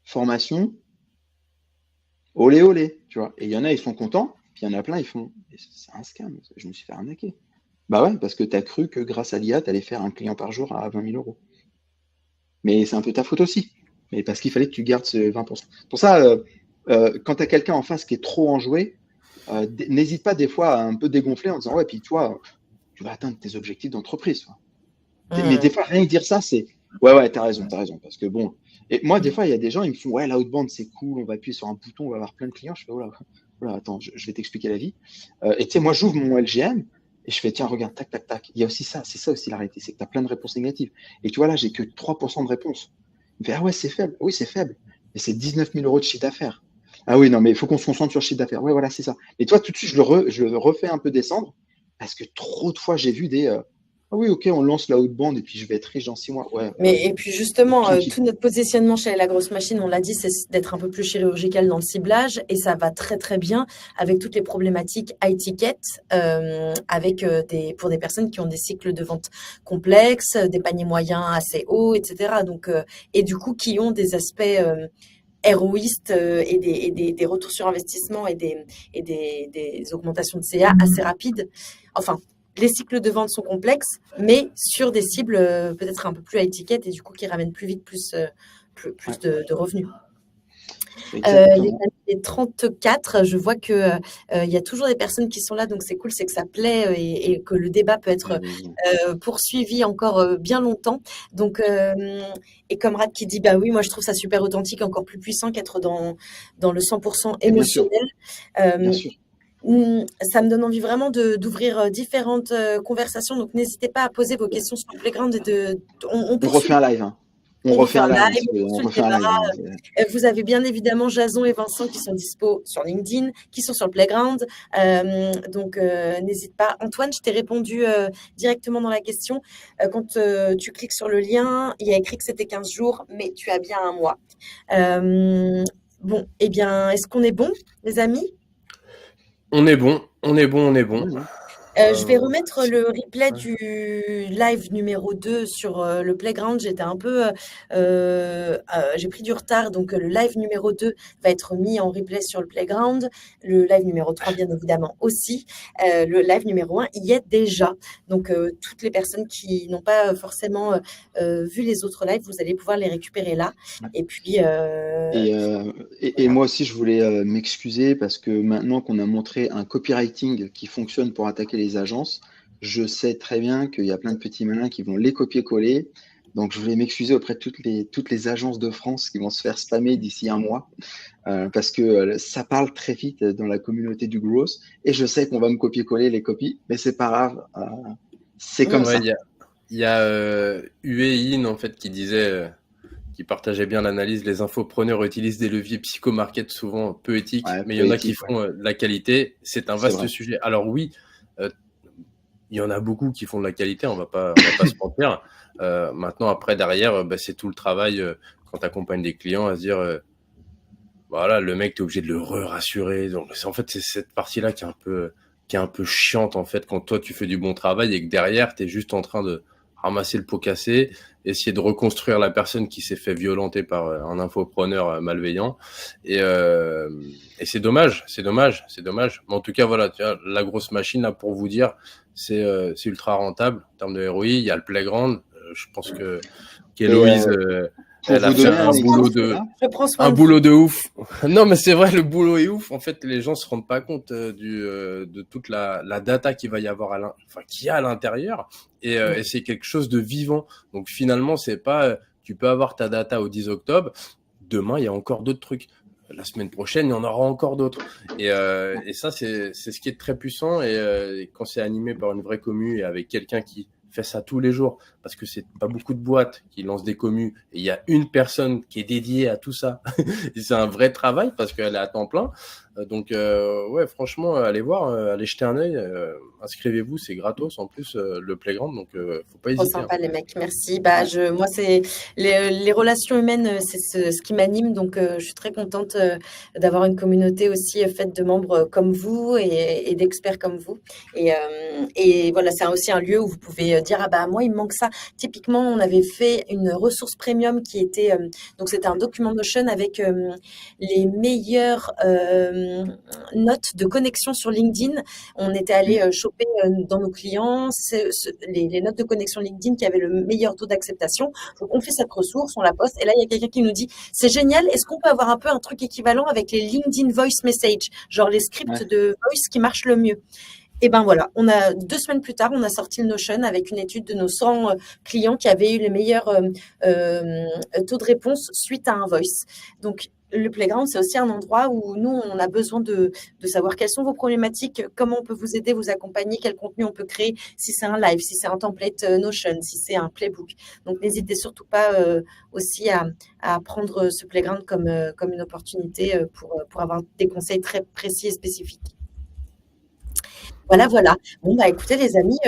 formation, olé olé, tu vois. Et il y en a, ils sont contents, puis il y en a plein, ils font, c'est un scam, je me suis fait arnaquer. Bah ouais, parce que tu as cru que grâce à l'IA, tu allais faire un client par jour à 20 000 euros. Mais c'est un peu ta faute aussi. Mais parce qu'il fallait que tu gardes ce 20%. Pour ça, quand tu as quelqu'un en face qui est trop enjoué, n'hésite pas des fois à un peu dégonfler en disant, ouais, puis toi, tu vas atteindre tes objectifs d'entreprise. Mais des fois, rien que dire ça, c'est, ouais, t'as raison. Parce que bon, et moi, des fois, il y a des gens, ils me font, ouais, l'outbound, c'est cool, on va appuyer sur un bouton, on va avoir plein de clients. Je fais, voilà, attends, je vais t'expliquer la vie. Et tu sais, moi, j'ouvre mon LGM et je fais, tiens, regarde, tac, tac, tac. Il y a aussi ça, c'est ça aussi la réalité, c'est que tu as plein de réponses négatives. Et tu vois, là, j'ai que 3% de réponses. Il me fait, ah ouais, c'est faible. Oui, c'est faible. Mais c'est 19 000 euros de chiffre d'affaires. Ah oui, non, mais il faut qu'on se concentre sur le chiffre d'affaires. Ouais, voilà, c'est ça. Et toi, tout de suite, je le refais un peu descendre parce que trop de fois, j'ai vu des, ah oui, ok, on lance la outbound et puis je vais être riche dans 6 mois. Ouais, Mais et puis justement, tranquille. tout notre positionnement chez la grosse machine, on l'a dit, c'est d'être un peu plus chirurgical dans le ciblage et ça va très très bien avec toutes les problématiques high ticket, avec pour des personnes qui ont des cycles de vente complexes, des paniers moyens assez hauts, etc. Donc et du coup qui ont des aspects héroïstes et des retours sur investissement et des augmentations de CA assez rapides. Enfin, les cycles de vente sont complexes, mais sur des cibles peut-être un peu plus à étiquette et du coup qui ramènent plus vite plus Ouais, de revenus. exactement. Les 34, je vois que il y a toujours des personnes qui sont là, donc c'est cool, c'est que ça plaît et que le débat peut être poursuivi encore bien longtemps. Donc, et comme Rad qui dit, bah oui, moi je trouve ça super authentique, encore plus puissant qu'être dans le 100% Et bien sûr, émotionnel. bien sûr. Ça me donne envie vraiment d'ouvrir différentes conversations. Donc, n'hésitez pas à poser vos questions sur le playground et on On poursuit. refait un live, hein. On On refait refait un un live, live, on on poursuit le refait un débat. live, hein. Vous avez bien évidemment Jason et Vincent qui sont dispo sur LinkedIn, qui sont sur le Playground. Donc, n'hésite pas. Antoine, je t'ai répondu directement dans la question. Quand tu cliques sur le lien, il y a écrit que c'était 15 jours, mais tu as bien un mois. Bon, eh bien, est-ce qu'on est bon, les amis? On est bon. Oui, oui. Je vais remettre le replay Ouais. du live numéro 2 sur le Playground. J'étais un peu, j'ai pris du retard, donc le live numéro 2 va être mis en replay sur le Playground. Le live numéro 3, bien évidemment, aussi. Le live numéro 1 y est déjà. Donc, toutes les personnes qui n'ont pas forcément vu les autres lives, vous allez pouvoir les récupérer là. Ouais. Et puis, Et voilà. moi aussi, je voulais m'excuser parce que maintenant qu'on a montré un copywriting qui fonctionne pour attaquer les agences, je sais très bien qu'il y a plein de petits malins qui vont les copier-coller. Donc, je voulais m'excuser auprès de toutes les agences de France qui vont se faire spammer d'ici un mois parce que ça parle très vite dans la communauté du growth. Et je sais qu'on va me copier-coller les copies, mais c'est pas grave. C'est comme Ouais, ça. il y a Uein en fait qui disait, qui partageait bien l'analyse. Les infopreneurs utilisent des leviers psychomarket souvent peu éthiques, Ouais, mais il y en a qui poétique, ouais. font de la qualité. C'est un C'est vaste vrai. sujet. Alors oui, euh, il y en a beaucoup qui font de la qualité, on va pas se mentir. Maintenant, après, derrière, bah, c'est tout le travail quand tu accompagnes des clients à se dire, voilà, le mec, t'es obligé de le rassurer. Donc, en fait, c'est cette partie-là qui est un peu chiante, en fait, quand toi, tu fais du bon travail et que derrière, t'es juste en train de ramasser le pot cassé, essayer de reconstruire la personne qui s'est fait violenter par un infopreneur malveillant. Et c'est dommage, c'est dommage, c'est dommage. Mais en tout cas, voilà, tu vois, la grosse machine, là, pour vous dire, c'est ultra rentable en termes de ROI. Il y a le Playground. Je pense que Et qu'Héloïse Pour Elle a vous fait donner un un boulot exemple, de, là, Je prends soin un de vous. boulot de ouf. Non, mais c'est vrai, le boulot est ouf. En fait, les gens se rendent pas compte de toute la data qu'il va y avoir qu'il y a à l'intérieur. Et c'est quelque chose de vivant. Donc finalement, c'est pas, tu peux avoir ta data au 10 octobre. Demain, il y a encore d'autres trucs. La semaine prochaine, il y en aura encore d'autres. Et ça, c'est ce qui est très puissant. Et quand c'est animé par une vraie commu et avec quelqu'un qui fait ça tous les jours, parce que c'est pas beaucoup de boîtes qui lancent des commus, et il y a une personne qui est dédiée à tout ça. Et c'est un vrai travail parce qu'elle est à temps plein. Donc ouais, franchement, allez voir, allez jeter un œil, inscrivez-vous, c'est gratos en plus le playground, donc faut pas Trop hésiter. sympa les mecs, merci. Bah, ouais. moi, c'est les relations humaines, c'est ce qui m'anime. Donc, je suis très contente d'avoir une communauté aussi faite de membres comme vous et d'experts comme vous. Et voilà, c'est aussi un lieu où vous pouvez dire, ah bah moi, il me manque ça. Typiquement, on avait fait une ressource premium qui était, donc c'était un document Notion avec les meilleures notes de connexion sur LinkedIn. On était allé choper dans nos clients les notes de connexion LinkedIn qui avaient le meilleur taux d'acceptation. Donc, on fait cette ressource, on la poste, et là, il y a quelqu'un qui nous dit, c'est génial, est-ce qu'on peut avoir un peu un truc équivalent avec les LinkedIn Voice Message, genre les scripts Ouais. de voice qui marchent le mieux? Et ben voilà, 2 semaines plus tard, on a sorti le Notion avec une étude de nos 100 clients qui avaient eu les meilleurs taux de réponse suite à un voice. Donc, le playground, c'est aussi un endroit où nous, on a besoin de savoir quelles sont vos problématiques, comment on peut vous aider, vous accompagner, quel contenu on peut créer, si c'est un live, si c'est un template Notion, si c'est un playbook. Donc, n'hésitez surtout pas aussi à prendre ce playground comme une opportunité pour avoir des conseils très précis et spécifiques. Voilà, voilà. Bon, bah écoutez, les amis,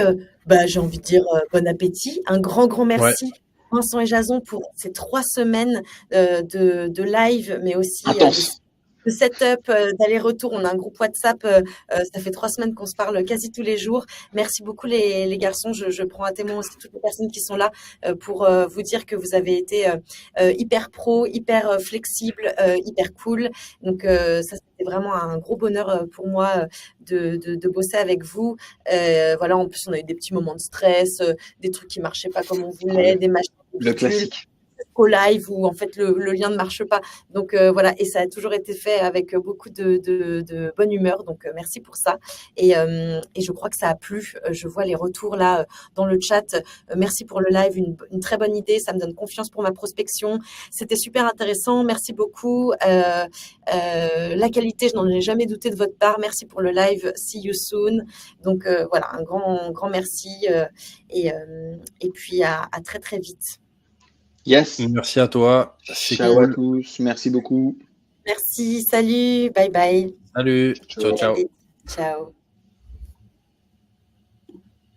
j'ai envie de dire bon appétit. Un grand Ouais, merci, Vincent et Jason, pour ces 3 semaines de live, mais aussi Intense. de setup, d'aller-retour. On a un groupe WhatsApp. Ça fait 3 semaines qu'on se parle quasi tous les jours. Merci beaucoup, les garçons. Je prends à témoin aussi toutes les personnes qui sont là pour vous dire que vous avez été hyper pro, hyper flexible, hyper cool. Donc, ça, c'était vraiment un gros bonheur pour moi de bosser avec vous. Voilà, en plus, on a eu des petits moments de stress, des trucs qui marchaient pas comme on voulait, des machines Le bidules, classique. au live où en fait le lien ne marche pas. Donc voilà, et ça a toujours été fait avec beaucoup de bonne humeur. Donc merci pour ça. Et je crois que ça a plu. Je vois les retours là dans le chat. Merci pour le live, une très bonne idée. Ça me donne confiance pour ma prospection. C'était super intéressant. Merci beaucoup. La qualité, je n'en ai jamais douté de votre part. Merci pour le live. See you soon. Donc voilà, un grand merci. Et puis à très très vite. Yes. merci à toi, c'est Ciao à cool. tous. Merci beaucoup. Merci, salut, bye bye. Salut, ciao, Bonne ciao. année. Ciao.